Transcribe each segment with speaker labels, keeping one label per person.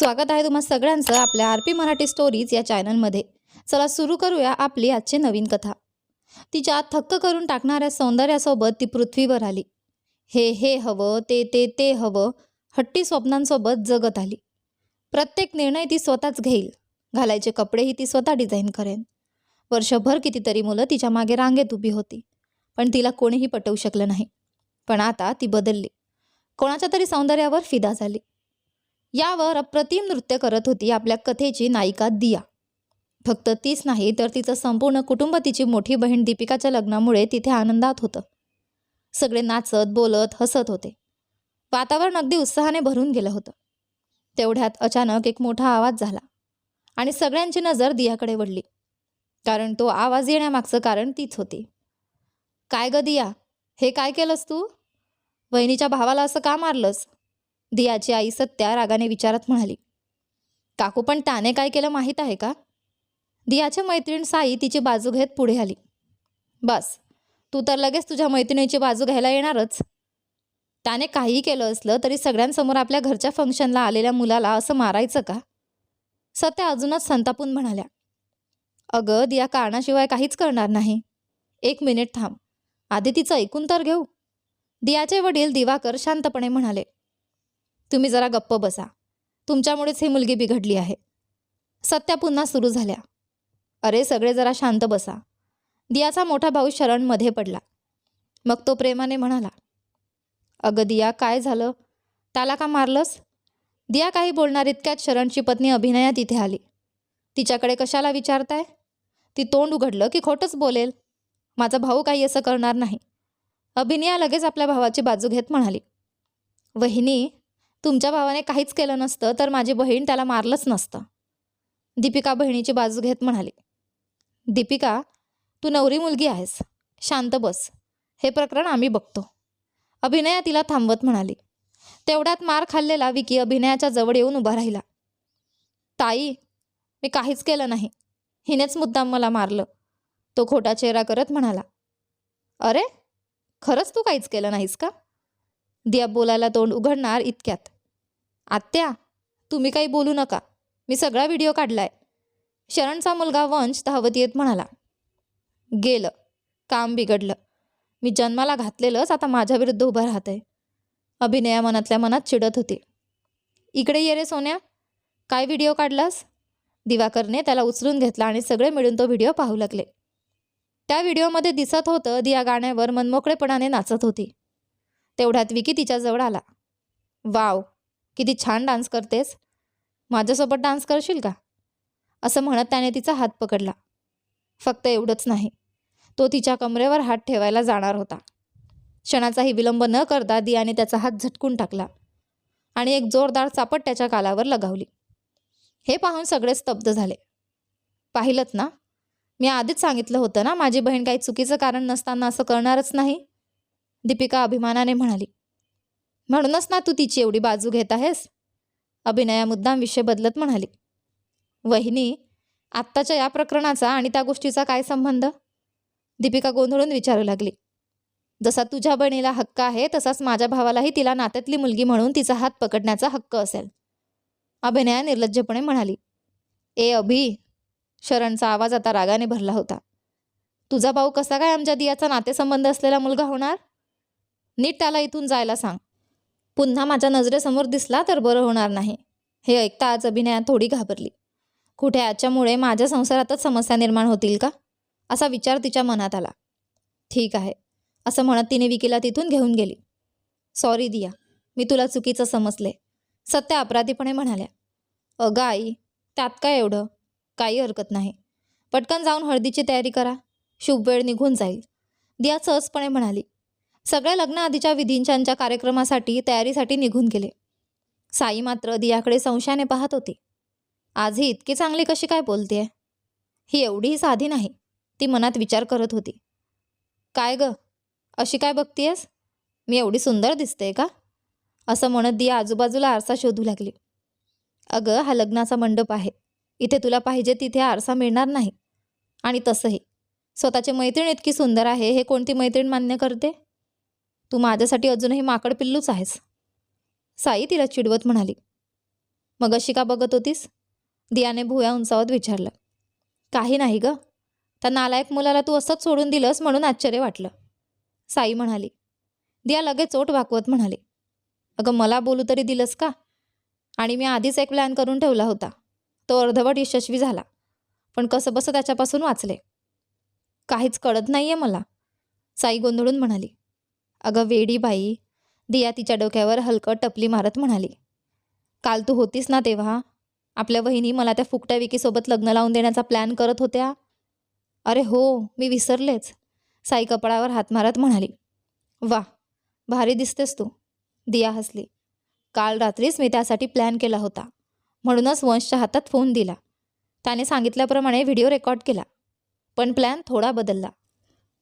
Speaker 1: स्वागत आहे तुम्हा सगळ्यांचं आपल्या आरपी मराठी स्टोरीज या चॅनलमध्ये। चला सुरू करूया आपली आजची नवीन कथा। तिच्या थक्क करून टाकणाऱ्या सौंदर्यासोबत ती पृथ्वीवर आली। हे हवं, ते हवं, हट्टी स्वप्नांसोबत जगत आली। प्रत्येक निर्णय ती स्वतःच घेईल, घालायचे कपडेही ती स्वतः डिझाईन करेन। वर्षभर कितीतरी मुलं तिच्या मागे रांगेत उभी होती, पण तिला कोणीही पटवू शकलं नाही। पण आता ती बदलली, कोणाच्या तरी सौंदर्यावर फिदा झाली। यावर अप्रतिम नृत्य करत होती आपल्या कथेची नायिका दिया। फक्त तीच नाही तर तिचं संपूर्ण कुटुंब तिची मोठी बहीण दीपिकाच्या लग्नामुळे तिथे आनंदात होतं। सगळे नाचत बोलत हसत होते, वातावरण अगदी उत्साहाने भरून गेलं होतं। तेवढ्यात अचानक एक मोठा आवाज झाला आणि सगळ्यांची नजर दियाकडे वळली, कारण तो आवाज येण्यामागचं कारण तीच होती। काय ग दिया, हे काय केलंस तू? वहिनीच्या भावाला असं का मारलंस? दियाची आई सत्या रागाने विचारत म्हणाली। काकू, पण त्याने काय केलं माहीत आहे का? दियाची मैत्रीण साई तिची बाजू घेत पुढे आली। बस, तू तर लगेच तुझ्या मैत्रिणीची बाजू घ्यायला येणारच। त्याने काहीही केलं असलं तरी सगळ्यांसमोर आपल्या घरच्या फंक्शनला आलेल्या मुलाला असं मारायचं का? सत्या अजूनच संतापून म्हणाल्या। अगं दिया कारणाशिवाय काहीच करणार नाही। एक मिनिट थांब, आधी तिचं ऐकून तर घेऊ। दियाचे वडील दिवाकर शांतपणे म्हणाले। तुम्ही जरा गप्प बसा, तुमच्यामुळेच ही मुलगी बिघडली आहे। सत्या पुन्हा सुरू झाल्या। अरे सगळे जरा शांत बसा। दियाचा मोठा भाऊ शरण मध्ये पडला। मग तो प्रेमाने म्हणाला, अगं दिया काय झालं, त्याला का मारलंस? दिया काही बोलणार इतक्यात शरणची पत्नी अभिनया तिथे आली। तिच्याकडे कशाला विचारताय? ती तोंड उघडलं की खोटंच बोलेल। माझा भाऊ काही असं करणार नाही। अभिनया लगेच आपल्या भावाची बाजू घेत म्हणाली, वहिनी, तुमच्या भावाने काहीच केलं नसतं तर माझी बहीण त्याला मारलंच नसतं। दीपिका बहिणीची बाजू घेत म्हणाली, दीपिका, तू नवरी मुलगी आहेस, शांत बस, हे प्रकरण आम्ही बघतो। अभिनया तिला थांबवत म्हणाली। तेवढ्यात मार खाल्लेला विकी अभिनयाच्या जवळ येऊन उभा राहिला। ताई, मी काहीच केलं नाही, हिनेच मुद्दाम मला मारलं, तो खोटा चेहरा करत म्हणाला। अरे खरंच तू काहीच केलं नाहीस का? दिया बोलायला तोंड उघडणार इतक्यात, आत्या तुम्ही काही बोलू नका, मी सगळा व्हिडिओ काढलाय। शरणचा मुलगा वंश धावत येत म्हणाला, गेलं काम बिघडलं, मी जन्माला घातलेलंच आता माझ्या विरुद्ध उभं राहतंय। अभिनया मनातल्या मनात चिडत होती। इकडे ये रे सोन्या, काय व्हिडिओ काढलास? दिवाकरने त्याला उचलून घेतला आणि सगळे मिळून तो व्हिडिओ पाहू लागले। त्या व्हिडिओमध्ये दिसत होतं दिया गाण्यावर मनमोकळेपणाने नाचत होती। तेवढ्यात विकी तिच्या जवळ आला। वाव, किती छान डान्स करतेस, माझ्यासोबत डान्स करशील का? असं म्हणत त्याने तिचा हात पकडला। फक्त एवढंच नाही, तो तिच्या कमरेवर हात ठेवायला जाणार होता। क्षणाचाही विलंब न करता दियाने त्याचा हात झटकून टाकला आणि एक जोरदार चापट त्याच्या गालावर लगावली। हे पाहून सगळे स्तब्ध झाले। पाहिलंत ना, मी आधीच सांगितलं होतं ना, माझी बहीण काही चुकीचं कारण नसताना असं करणारच नाही, दीपिका अभिमानाने म्हणाली। म्हणूनच ना तू तिची एवढी बाजू घेत आहेस, अभिनया मुद्दाम विषय बदलत म्हणाली। वहिनी, आत्ताच्या या प्रकरणाचा आणि त्या गोष्टीचा काय संबंध? दीपिका गोंधळून विचारू लागली। जसा तुझ्या बहिणीला हक्क आहे तसाच माझ्या भावालाही तिला नात्यातली मुलगी म्हणून तिचा हात पकडण्याचा हक्क असेल, अभिनया निर्लज्जपणे म्हणाली। ए अभि, शरणचा आवाज आता रागाने भरला होता, तुझा भाऊ कसा काय आमच्या दियाचा नातेसंबंध असलेला मुलगा होणार? नीट त्याला इथून जायला सांग, पुन्हा माझ्या नजरेसमोर दिसला तर बरं होणार नाही। हे ऐकता आज अभिनया थोडी घाबरली। कुठे याच्यामुळे माझ्या संसारातच समस्या निर्माण होतील का, असा विचार तिच्या मनात आला। ठीक आहे, असं म्हणत तिने विकीला तिथून घेऊन गेली। सॉरी दिया, मी तुला चुकीचं समजले, सत्या अपराधीपणे म्हणाल्या। अगं आई, त्यात काय एवढं, काही हरकत नाही, पटकन जाऊन हळदीची तयारी करा, शुभ वेळ निघून जाईल, दिया सहजपणे म्हणाली। सगळे लग्न आधीच्या विधींच्या कार्यक्रमासाठी तयारीसाठी निघून गेले। साई मात्र दियाकडे संशयाने पाहत होती। आज ही इतकी चांगली कशी काय बोलतेय? ही एवढीही साधी नाही, ती मनात विचार करत होती। काय ग, अशी काय बघतीयस, मी एवढी सुंदर दिसते का? असं म्हणत दिया आजूबाजूला आरसा शोधू लागली। अगं हा लग्नाचा मंडप आहे, इथे तुला पाहिजे तिथे आरसा मिळणार नाही, आणि तसंही स्वतःची मैत्रीण इतकी सुंदर आहे हे कोणती मैत्रीण मान्य करते? तू माझ्यासाठी अजूनही माकड पिल्लूच आहेस, साई तिला चिडवत म्हणाली। मग अशी का बघत होतीस? दियाने भुवया उंचावत विचारलं. काही नाही ग. त्या नालायक मुलाला तू असंच सोडून दिलंस म्हणून आश्चर्य वाटलं, साई म्हणाली. दिया लगेच ओठ वाकवत म्हणाली. अगं मला बोलू तरी दिलंस का? आणि मी आधीच एक प्लॅन करून ठेवला होता. तो अर्धवट यशस्वी झाला, पण कसं बसं त्याच्यापासून वाचले. काहीच कळत नाहीये मला, साई गोंधळून म्हणाली. अगं वेडी बाई, दिया तिच्या डोक्यावर हलकं टपली मारत म्हणाली. काल तू होतीस ना तेव्हा आपल्या वहिनी मला त्या फुकट्या विकीसोबत लग्न लावून देण्याचा प्लॅन करत होत्या. अरे हो, मी विसरलेच, साई कपाळावर हात मारत म्हणाली. वा, भारी दिसतेस तू, दिया हसली. काल रात्रीच मी त्यासाठी प्लॅन केला होता, म्हणूनच वंशच्या हातात फोन दिला. त्याने सांगितल्याप्रमाणे व्हिडिओ रेकॉर्ड केला, पण प्लॅन थोडा बदलला.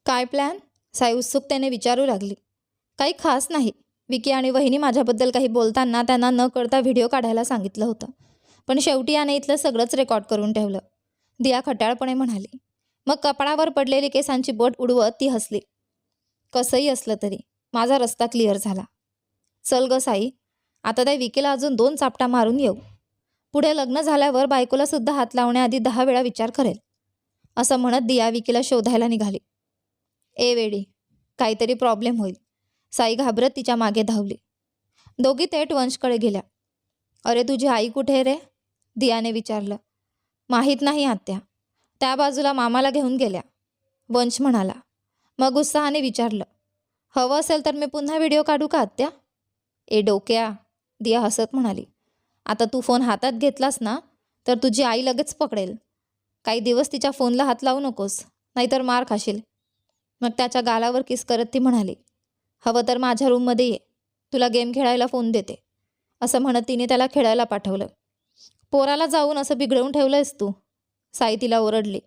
Speaker 1: काय प्लॅन? साई उत्सुकतेने विचारू लागली. काही खास नाही. विकी आणि वहिनी माझ्याबद्दल काही बोलताना त्यांना न कळता व्हिडिओ काढायला सांगितलं होतं, पण शेवटी याने इथलं सगळंच रेकॉर्ड करून ठेवलं, दिया खट्याळपणे म्हणाली. मग कपाळावर पडलेली केसांची बोट उडवत ती हसली. कसंही असलं तरी माझा रस्ता क्लिअर झाला. चल ग साई, आता त्या विकीला अजून 2 चापटा मारून येऊ. पुढे लग्न झाल्यावर बायकोला सुद्धा हात लावण्याआधी 10 वेळा विचार करेल, असं म्हणत दिया विकीला शोधायला निघाली. ए वेडी, काहीतरी प्रॉब्लेम होईल, साई घाबरत तिच्या मागे धावली. दोघी थेट वंशकडे गेल्या. अरे तुझी आई कुठे रे? दियाने विचारलं. माहीत नाही आत्या, त्या बाजूला मामाला घेऊन गेल्या, वंश म्हणाला. मग उत्साहाने विचारलं. हवं असेल तर मी पुन्हा व्हिडिओ काढू का आत्या? ए डोक्या, दिया हसत म्हणाली. आता तू फोन हातात घेतलास ना तर तुझी आई लगेच पकडेल. काही दिवस तिच्या फोनला हात लावू नकोस, नाहीतर मार खाशील. मग त्याच्या गालावर किस करत ती म्हणाली. हवं तर माझ्या रूममध्ये ये, तुला गेम खेळायला फोन देते, असं म्हणत तिने त्याला खेळायला पाठवलं. पोराला जाऊन असं बिघडवून ठेवलंयस तू, साई तिला ओरडली.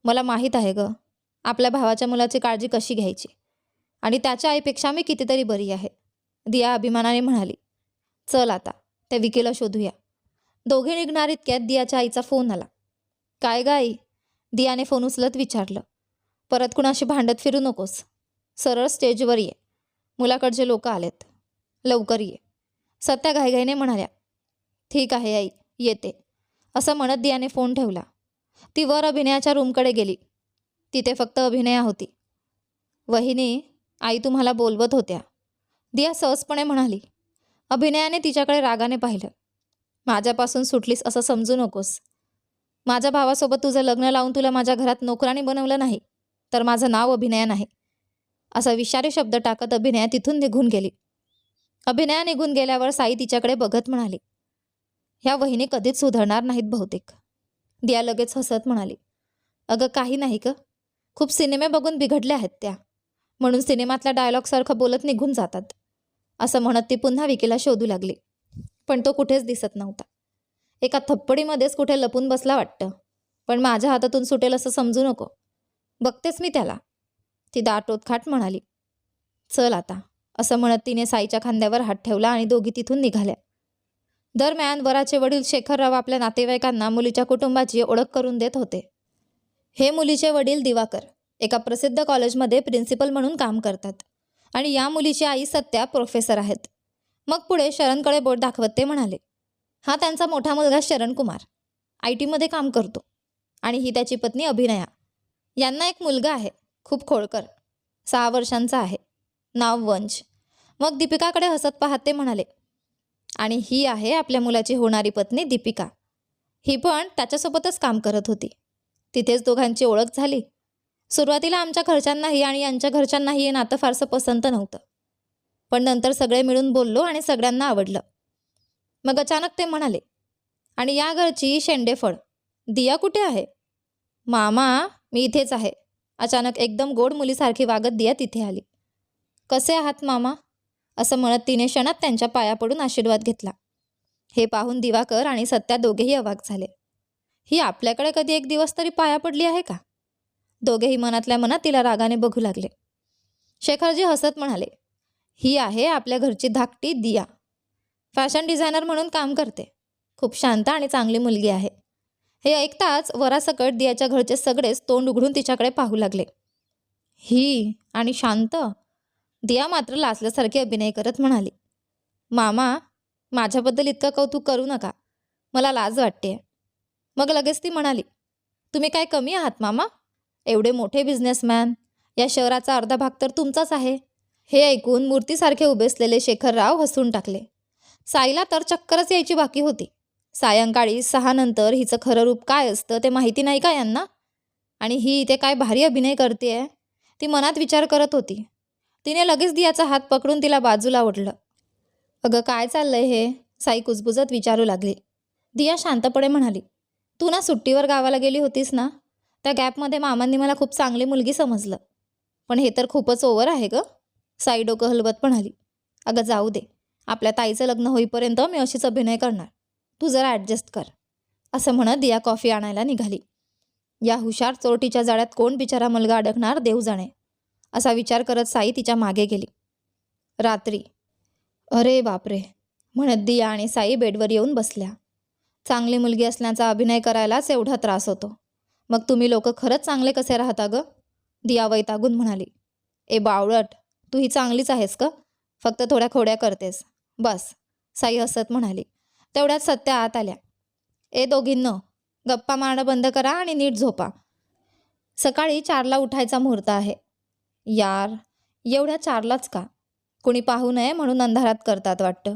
Speaker 1: मला माहीत आहे ग, आपल्या भावाच्या मुलाची काळजी कशी घ्यायची, आणि त्याच्या आईपेक्षा मी कितीतरी बरी आहे, दिया अभिमानाने म्हणाली. चल आता त्या विकीला शोधूया. दोघे निघणार इतक्यात दियाच्या आईचा फोन आला. काय ग आई? दियाने फोन उचलत विचारलं. परत कुणाशी भांडत फिरू नकोस, सरळ स्टेजवर ये, मुलाकडचे लोक आलेत, लवकर ये, सत्या घाईघाईने म्हणाल्या. ठीक आहे आई, येते, असं म्हणत दियाने फोन ठेवला. ती वर अभिनयाच्या रूमकडे गेली. तिथे फक्त अभिनया होती. वहिनी, आई तुम्हाला बोलवत होत्या, दिया सहजपणे म्हणाली. अभिनयाने तिच्याकडे रागाने पाहिलं. माझ्यापासून सुटलीस असं समजू नकोस. माझ्या भावासोबत तुझं लग्न लावून तुला माझ्या घरात नोकरानी बनवलं नाही तर माझं नाव अभिनया नाही, असा विषारी शब्द टाकत अभिनया तिथून निघून गेली. अभिनया निघून गेल्यावर साई तिच्याकडे बघत म्हणाली. ह्या वहिनी कधीच सुधारणार नाहीत बहुतेक. दिया लगेच हसत म्हणाली. अगं काही नाही ग, खूप सिनेमे बघून बिघडल्या आहेत त्या, म्हणून सिनेमातल्या डायलॉगसारखं बोलत निघून जातात, असं म्हणत ती पुन्हा विकीला शोधू लागली. पण तो कुठेच दिसत नव्हता. एका थप्पडीमध्येच कुठे लपून बसला वाटतं, पण माझ्या हातातून सुटेल असं समजू नको, बघतेच मी त्याला, ती दाटोत खाट म्हणाली. चल आता, असं म्हणत तिने साईच्या खांद्यावर हात ठेवला आणि दोघी तिथून निघाल्या. दरम्यान वराचे वडील शेखरराव आपल्या नातेवाईकांना मुलीच्या कुटुंबाची ओळख करून देत होते. हे मुलीचे वडील दिवाकर एका प्रसिद्ध कॉलेजमध्ये प्रिन्सिपल म्हणून काम करतात, आणि या मुलीची आई सत्या प्रोफेसर आहेत. मग पुढे शरणकडे बोट दाखवत ते म्हणाले. हा त्यांचा मोठा मुलगा शरणकुमार, IT मध्ये काम करतो, आणि ही त्याची पत्नी अभिनया. यांना एक मुलगा आहे, खूप खोडकर, 6 वर्षांचा आहे, नाव वंश. मग दीपिकाकडे हसत पाहत ते म्हणाले. आणि ही आहे आपल्या मुलाची होणारी पत्नी दीपिका. ही पण त्याच्यासोबतच काम करत होती. तिथेच दोघांची ओळख झाली. सुरुवातीला आमच्या घरच्यांनाही आणि यांच्या घरच्यांनाही हे नातं फारसं पसंत नव्हतं, पण नंतर सगळे मिळून बोललो आणि सगळ्यांना आवडलं. मग अचानक ते म्हणाले. आणि या घरची शेंडेफळ दिया कुठे आहे? मामा, मी इथेच आहे. अचानक एकदम गोड मुलीसारखी वागत दिया तिथे आली. कसे आहात मामा? असं म्हणत तिने क्षणात त्यांच्या पाया पडून आशीर्वाद घेतला. हे पाहून दिवाकर आणि सत्या दोघेही अवाक झाले. ही आपल्याकडे कधी एक दिवस तरी पाया पडली आहे का? दोघेही मनातल्या मनात तिला रागाने बघू लागले. शेखरजी हसत म्हणाले. ही आहे आपल्या घरची धाकटी दिया, फॅशन डिझायनर म्हणून काम करते, खूप शांत आणि चांगली मुलगी आहे. हे ऐकताच वरासकट दियाच्या घरचे सगळेच तोंड उघडून तिच्याकडे पाहू लागले. ही आणि शांत? दिया मात्र लाजल्यासारखी अभिनय करत म्हणाली. मामा, माझ्याबद्दल इतकं कौतुक करू नका. मला लाज वाटते. मग लगेच ती म्हणाली, तुम्ही काय कमी आहात मामा? एवढे मोठे बिझनेसमॅन, या शहराचा अर्धा भाग तर तुमचाच आहे. हे ऐकून मूर्तीसारखे उभेसलेले शेखरराव हसून टाकले. साईला तर चक्करच यायची बाकी होती. सायंकाळी 6 नंतर हिचं खरं रूप काय असतं ते माहिती नाही का यांना? आणि ही इथे काय भारी अभिनय करतेय, ती मनात विचार करत होती. तिने लगेच दियाचा हात पकडून तिला बाजूला ओढलं. अगं काय चाललंय हे? साई कुजबुजत विचारू लागली. दिया शांतपणे म्हणाली, तू ना सुट्टीवर गावाला गेली होतीस ना, त्या गॅपमध्ये मामांनी मला खूप चांगली मुलगी समजलं. पण हे तर खूपच ओव्हर आहे गं. साई डोकं हलवत म्हणाली, अगं जाऊ दे, आपल्या ताईचं लग्न होईपर्यंत मी अशीच अभिनय करणार. तू जरा ॲडजस्ट कर. असं म्हणत दिया कॉफी आणायला निघाली. या हुशार चोरटीच्या जाळ्यात कोण बिचारा मुलगा अडकणार देव जाणे, असा विचार करत साई तिच्या मागे गेली. रात्री. अरे बापरे, म्हणत दिया आणि साई बेडवर येऊन बसल्या. चांगली मुलगी असल्याचा अभिनय करायलाच एवढा त्रास होतो. मग तुम्ही लोक खरंच चांगले कसे राहता गं? दिया वैतागून म्हणाली. ए बावळट, तू ही चांगलीच आहेस का? फक्त थोड्या खोड्या करतेस बस, साई हसत म्हणाली. तेवढ्यात सत्या आत आल्या. ए दोघींनो, गप्पा मारणं बंद करा आणि नीट झोपा. सकाळी 4ला उठायचा मुहूर्त आहे. यार, एवढ्या 4लाच का? कुणी पाहू नये म्हणून अंधारात करतात वाटतं.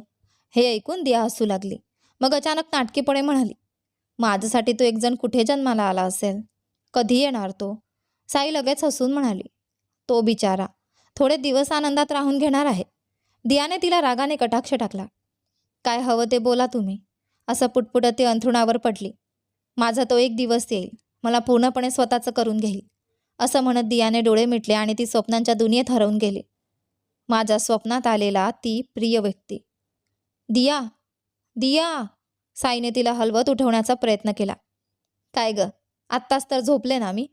Speaker 1: हे ऐकून दिया हसू लागली. मग अचानक नाटकीपणे म्हणाली, माझ्यासाठी तो एक जण कुठे जन्माला आला असेल. कधी येणार तो? साई लगेच हसून म्हणाली, तो बिचारा थोडे दिवस आनंदात राहून घेणार आहे. दियाने तिला रागाने कटाक्ष टाकला. काय हवं ते बोला तुम्ही, असं पुटपुटत ती अंथरुणावर पडली. माझा तो एक दिवस येईल, मला पूर्णपणे स्वतःचं करून घेईल, असं म्हणत दियाने डोळे मिटले आणि ती स्वप्नांच्या दुनियेत हरवून गेली. माझ्या स्वप्नात आलेला ती प्रिय व्यक्ती. दिया, दिया, साईने तिला हलवत उठवण्याचा प्रयत्न केला. काय गं, आत्ताच तर झोपले ना मी,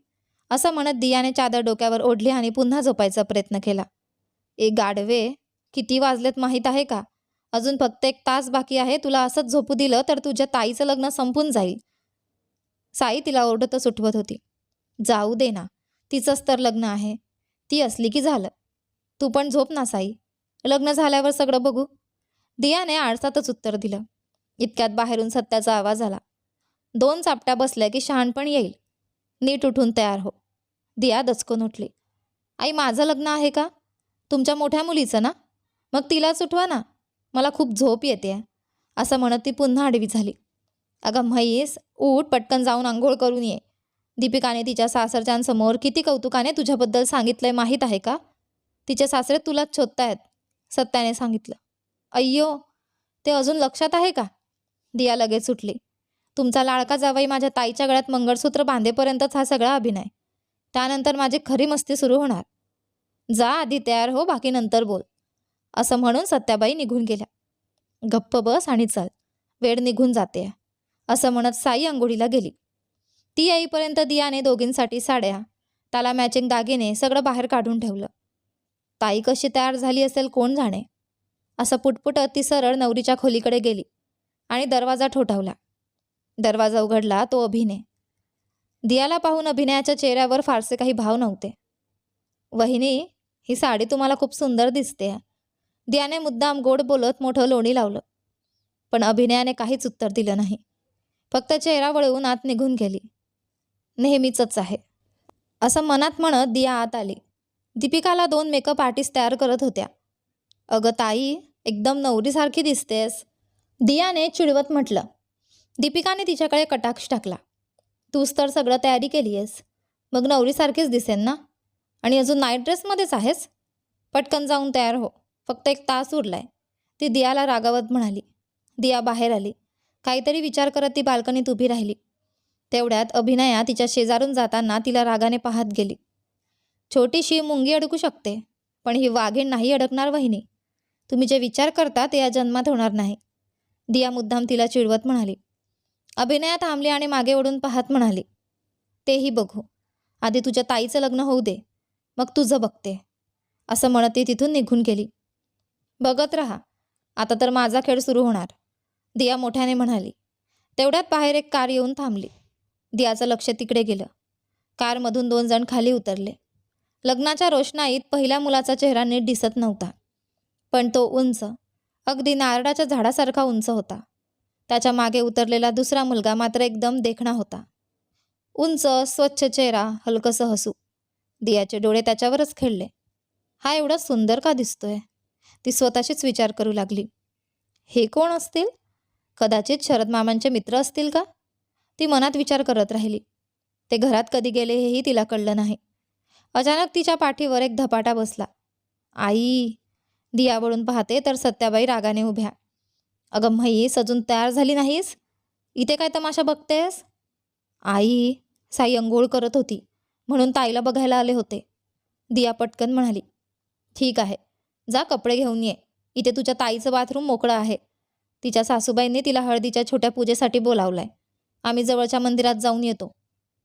Speaker 1: असं म्हणत दियाने चादर डोक्यावर ओढली आणि पुन्हा झोपायचा प्रयत्न केला. ए गाढवे, किती वाजलेत माहीत आहे का? अजून फक्त 1 तास बाकी आहे. तुला असंच झोपू दिलं तर तुझ्या ताईचं लग्न संपून जाईल. साई तिला ओरडतच उठवत होती. जाऊ दे ना, तिचंच तर लग्न आहे. ती असली की झालं. तू पण झोप ना साई, लग्न झाल्यावर सगळं बघू. दियाने आळसातच उत्तर दिलं. इतक्यात बाहेरून सत्याचा आवाज आला. 2 चापट्या बसल्या की शहाणपण येईल. नीट उठून तयार हो. दिया दचकून उठली. आई, माझं लग्न आहे का? तुमच्या मोठ्या मुलीचं ना? मग तिलाच उठवा ना, मला खूप झोप येते, असं म्हणत ती पुन्हा आडवी झाली. अगं म्हैस, उठ, पटकन जाऊन आंघोळ करून ये. दीपिकाने तिच्या सासरच्यांसमोर किती कौतुकाने तुझ्याबद्दल सांगितलंय माहीत आहे का? तिचे सासरे तुलाच शोधतायत, सत्याने सांगितलं. अय्यो, ते अजून लक्षात आहे का? दिया लगेच सुटली. तुमचा लाडका जावई माझ्या ताईच्या गळ्यात मंगळसूत्र बांधेपर्यंतच हा सगळा अभिनय. त्यानंतर माझी खरी मस्ती सुरू होणार. जा आधी तयार हो, बाकी नंतर बोल, असं म्हणून सत्याबाई निघून गेल्या. गप्प बस आणि चल, वेळ निघून जाते, असं म्हणत साई अंघोळीला गेली. ती येईपर्यंत दियाने दोघींसाठी साड्या, त्याला मॅचिंग दागिने सगळं बाहेर काढून ठेवलं. ताई कशी तयार झाली असेल कोण जाणे, असं पुटपुटत ती सरळ नवरीच्या खोलीकडे गेली आणि दरवाजा ठोठावला. दरवाजा उघडला तो अभिनय. दियाला पाहून अभिनयाच्या चेहऱ्यावर फारसे काही भाव नव्हते. वहिनी, ही साडी तुम्हाला खूप सुंदर दिसते, दियाने मुद्दाम गोड बोलत मोठं लोणी लावलं. पण अभिनयाने काहीच उत्तर दिलं नाही. फक्त चेहरा वळवून आत निघून गेली. नेहमीचंच आहे, असं मनात म्हणत दिया आत आली. दीपिकाला 2 मेकअप आर्टिस्ट तयार करत होत्या. अगं ताई, एकदम नवरीसारखी दिसतेस, दियाने चिडवत म्हटलं. दीपिकाने तिच्याकडे कटाक्ष टाकला. तूच तर सगळं तयारी केली आहेस, मग नवरीसारखीच दिसेन ना? आणि अजून नाईट ड्रेसमध्येच आहेस? पटकन जाऊन तयार हो, फक्त 1 तास उरलाय, ती दियाला रागावत म्हणाली. दिया बाहेर आली. काहीतरी विचार करत ती बाल्कनीत उभी राहिली. तेवढ्यात अभिनया तिच्या शेजारून जाताना तिला रागाने पाहत गेली. छोटीशी मुंगी अडकू शकते, पण ही वाघीण नाही अडकणार वहिनी. तुम्ही जे विचार करता ते या जन्मात होणार नाही, दिया मुद्दाम तिला चिडवत म्हणाली. अभिनया थांबली आणि मागे ओढून पाहत म्हणाली, तेही बघू, आधी तुझ्या ताईचं लग्न होऊ दे, मग तुझं बघते, असं म्हणत ती तिथून निघून गेली. बघत रहा, आता तर माझा खेळ सुरू होणार, दिया मोठ्याने म्हणाली. तेवढ्यात बाहेर एक कार येऊन थांबली. दियाचं लक्ष तिकडे गेलं. कारमधून 2 जण खाली उतरले. लग्नाच्या रोषणाईत पहिल्या मुलाचा चेहरा नीट दिसत नव्हता, पण तो उंच, अगदी नारळाच्या झाडासारखा उंच होता. त्याच्या मागे उतरलेला दुसरा मुलगा मात्र एकदम देखणा होता. उंच स्वच्छ चेहरा, हलकंसं हसू. दियाचे डोळे त्याच्यावरच खेळले. हा एवढा सुंदर का दिसतोय? ती स्वतःशीच विचार करू लागली. हे कोण असतील? कदाचित शरद मामांचे मित्र असतील का? ती मनात विचार करत राहिली. ते घरात कधी गेले हेही तिला कळलं नाही. अचानक तिच्या पाठीवर एक धपाटा बसला. आई! दिया वळून पाहते तर सत्याबाई रागाने उभ्या. अगं म्हैस, अजून तयार झाली नाहीस? इथे काय तमाशा बघतेस? आई! साई अंघोळ करत होती म्हणून ताईला बघायला आले होते. दिया पटकन म्हणाली. ठीक आहे, जा कपडे घेऊन ये. इथे तुझ्या ताईचं बाथरूम मोकळं आहे. तिच्या सासूबाईंनी तिला हळदीच्या छोट्या पूजेसाठी बोलावलंय. आम्ही जवळच्या मंदिरात जाऊन येतो.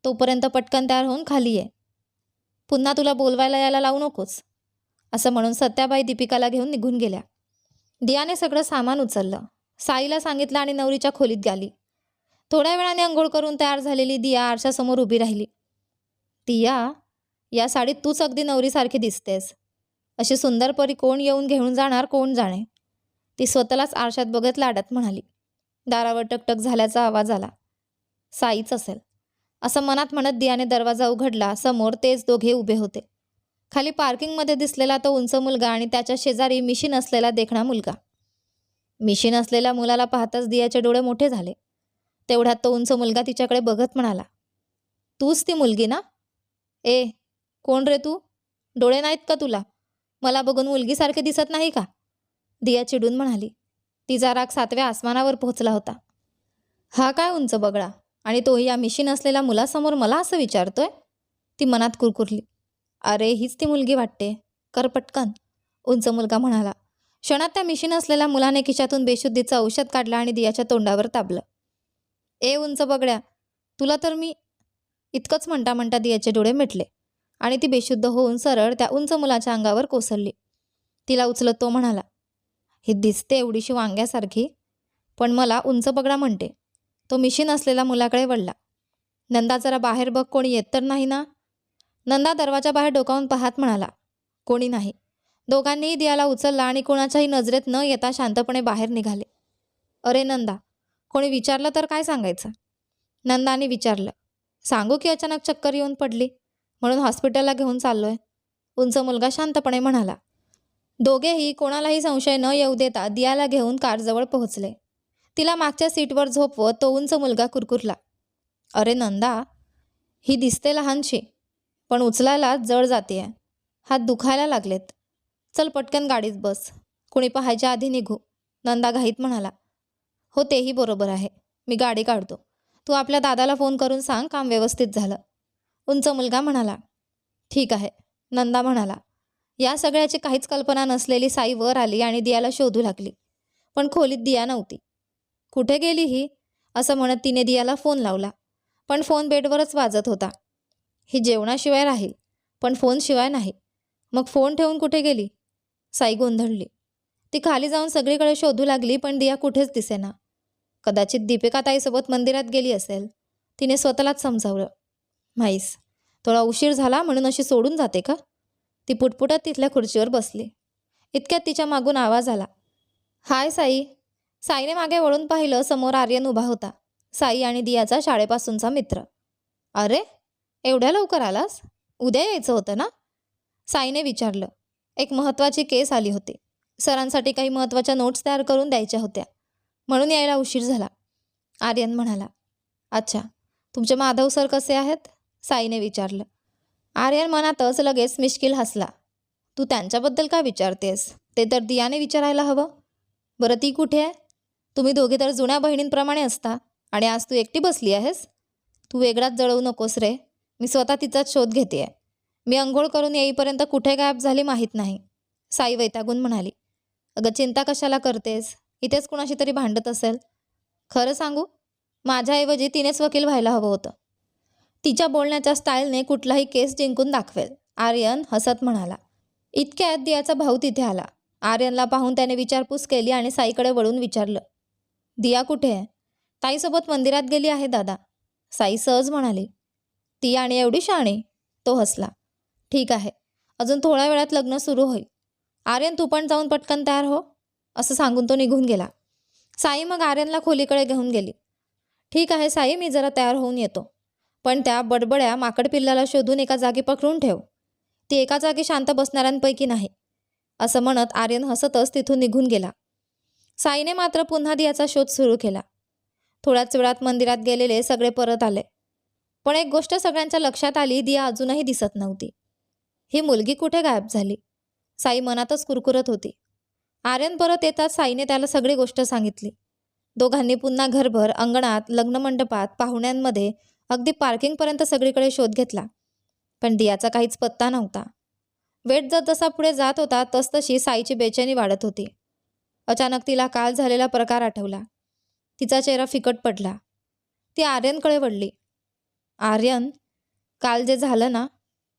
Speaker 1: तोपर्यंत पटकन तयार होऊन खाली ये. पुन्हा तुला बोलवायला यायला लावू नकोस. असं म्हणून सत्याबाई दीपिकाला घेऊन निघून गेल्या. दियाने सगळं सामान उचललं, साईला सांगितलं आणि नवरीच्या खोलीत गेली. थोड्या वेळाने अंघोळ करून तयार झालेली दिया आरशासमोर उभी राहिली. दिया, या साडीत तूच अगदी नवरीसारखी दिसतेस. अशी सुंदर परी कोण येऊन घेऊन जाणार कोण जाणे. ती स्वतःलाच आरशात बघत लाडत म्हणाली. दारावर टकटक झाल्याचा आवाज आला. साईच असेल असं मनात म्हणत दियाने दरवाजा उघडला. समोर तेच दोघे उभे होते. खाली पार्किंगमध्ये दिसलेला तो उंच मुलगा आणि त्याच्या शेजारी मिशीन असलेला देखणा मुलगा. मिशीन असलेल्या मुलाला पाहताच दियाचे डोळे मोठे झाले. तेवढ्यात तो उंच मुलगा तिच्याकडे बघत म्हणाला. तूच ती मुलगी ना? ए, कोण रे तू? डोळे नाहीत का तुला? मला बघून मुलगीसारखे दिसत नाही का? दिया चिडून म्हणाली. तिचा राग 7व्या आसमानावर पोहोचला होता. हा काय उंच बगळा, आणि तोही या मिशीन असलेल्या मुलासमोर मला असं विचारतोय? ती मनात कुरकुरली. अरे, हीच ती मुलगी वाटते, कर पटकन, उंच मुलगा म्हणाला. क्षणात त्या मिशीन असलेल्या मुलाने खिशातून बेशुद्धीचं औषध काढलं आणि दियाच्या तोंडावर ताबलं. ए उंच बगड्या, तुला तर मी... इतकंच म्हणता म्हणता दियाचे डोळे मिटले आणि ती बेशुद्ध होऊन सरळ त्या उंच मुलाच्या अंगावर कोसळली. तिला उचलत तो म्हणाला. ही दिसते एवढीशी वांग्यासारखी, पण मला उंच बगडा म्हणते. तो मिशीन असलेल्या मुलाकडे वळला. नंदा, जरा बाहेर बघ, कोणी येत तर नाही ना? नंदा दरवाजा बाहेर डोकावून पाहत म्हणाला. कोणी नाही. दोघांनीही दियाला उचलला आणि कोणाच्याही नजरेत न येता शांतपणे बाहेर निघाले. अरे नंदा, कोणी विचारलं तर काय सांगायचं? नंदाने विचारलं. सांगू की अचानक चक्कर येऊन पडली म्हणून हॉस्पिटलला घेऊन चाललोय, उंच मुलगा शांतपणे म्हणाला. दोघेही कोणालाही संशय न येऊ देता दियाला घेऊन कारजवळ पोहोचले. तिला मागच्या सीटवर झोपवत तो उंच मुलगा कुरकुरला. अरे नंदा, ही दिसते लहानशी, पण उचलायला जड जातेय. हात दुखायला लागलेत. चल पटकन गाडीत बस, कोणी पाहायच्या आधी निघू, नंदा घाईत म्हणाला. हो, तेही बरोबर आहे, मी गाडी काढतो. तू आपल्या दादाला फोन करून सांग काम व्यवस्थित झालं, उंच मुलगा म्हणाला. ठीक आहे, नंदा म्हणाला. या सगळ्याची काहीच कल्पना नसलेली साई वर आली आणि दियाला शोधू लागली. पण खोलीत दिया नव्हती. कुठे गेली ही, असं म्हणत तिने दियाला फोन लावला, पण फोन बेडवरच वाजत होता. ही जेवणाशिवाय राहील, पण फोनशिवाय नाही. मग फोन ठेवून कुठे गेली? साई गोंधळली. ती खाली जाऊन सगळीकडे शोधू लागली, पण दिया कुठेच दिसेना. कदाचित दीपिका ताईसोबत मंदिरात गेली असेल, तिने स्वतःलाच समजावलं. म्हैस, थोडा उशीर झाला म्हणून अशी सोडून जाते का? ती पुटपुटत तिथल्या खुर्चीवर बसली. इतक्यात तिच्या मागून आवाज आला. हाय साई. साईने मागे वळून पाहिलं. समोर आर्यन उभा होता, साई आणि दियाचा शाळेपासूनचा मित्र. अरे, एवढ्या लवकर आलास? उद्या यायचं होतं ना? साईने विचारलं. एक महत्त्वाची केस आली होती. सरांसाठी काही महत्त्वाच्या नोट्स तयार करून द्यायच्या होत्या, म्हणून यायला उशीर झाला, आर्यन म्हणाला. अच्छा, तुमचे माधव सर कसे आहेत? साईने विचारलं. आर्यन मनातच लगेच मिश्किल हसला. तू त्यांच्याबद्दल का विचारतेस? ते तर दियाने विचारायला हवं. बरं, ती कुठे आहे? तुम्ही दोघे तर जुन्या बहिणींप्रमाणे असता, आणि आज तू एकटी बसली आहेस. तू वेगळाच जळवू नकोस रे, मी स्वतः तिचाच शोध घेते. मी अंघोळ करून येईपर्यंत कुठे गायब झाली माहीत नाही, साई वैतागून म्हणाली. अगं चिंता कशाला करतेस, इथेच कुणाशी तरी भांडत असेल. खरं सांगू, माझ्याऐवजी तिनेच वकील व्हायला हवं होतं. तिच्या बोलण्याच्या स्टाईलने कुठलाही केस जिंकून दाखवेल, आर्यन हसत म्हणाला. इतक्यात दियाचा भाऊ तिथे आला. आर्यनला पाहून त्याने विचारपूस केली आणि साईकडे वळून विचारलं. दिया कुठे आहे? ताईसोबत मंदिरात गेली आहे दादा, साई सहज म्हणाली. ती आणि एवढी शाणी? तो हसला. ठीक आहे, अजून थोड्या वेळात लग्न सुरू होईल. आर्यन, तू पण जाऊन पटकन तयार हो, असं सांगून तो निघून गेला. साई मग आर्यनला खोलीकडे घेऊन गेली. ठीक आहे साई, मी जरा तयार होऊन येतो. पण त्या बडबड्या माकड पिल्लाला शोधून एका जागी पकडून ठेव. ती एका जागी शांत बसणाऱ्यांपैकी नाही. असं म्हणत आर्यन हसतच तिथून निघून गेला. साईने मात्र पुन्हा दियाचा शोध सुरू केला. थोड्याच वेळात मंदिरात गेलेले सगळे परत आले. पण एक गोष्ट सगळ्यांच्या लक्षात आली, दिया अजूनही दिसत नव्हती. ही मुलगी कुठे गायब झाली? साई मनातच कुरकुरत होती. आर्यन परत येताच साईने त्याला सगळी गोष्ट सांगितली. दोघांनी पुन्हा घरभर, अंगणात, लग्नमंडपात, पाहुण्यांमध्ये, अगदी पार्किंगपर्यंत सगळीकडे शोध घेतला. पण दियाचा काहीच पत्ता नव्हता. वेळ जसा पुढे जात होता तसतशी साईची बेचैनी वाढत होती. अचानक तिला काल झालेला प्रकार आठवला. तिचा चेहरा फिकट पडला. ती आर्यनकडे वळली. आर्यन, काल जे झालं ना,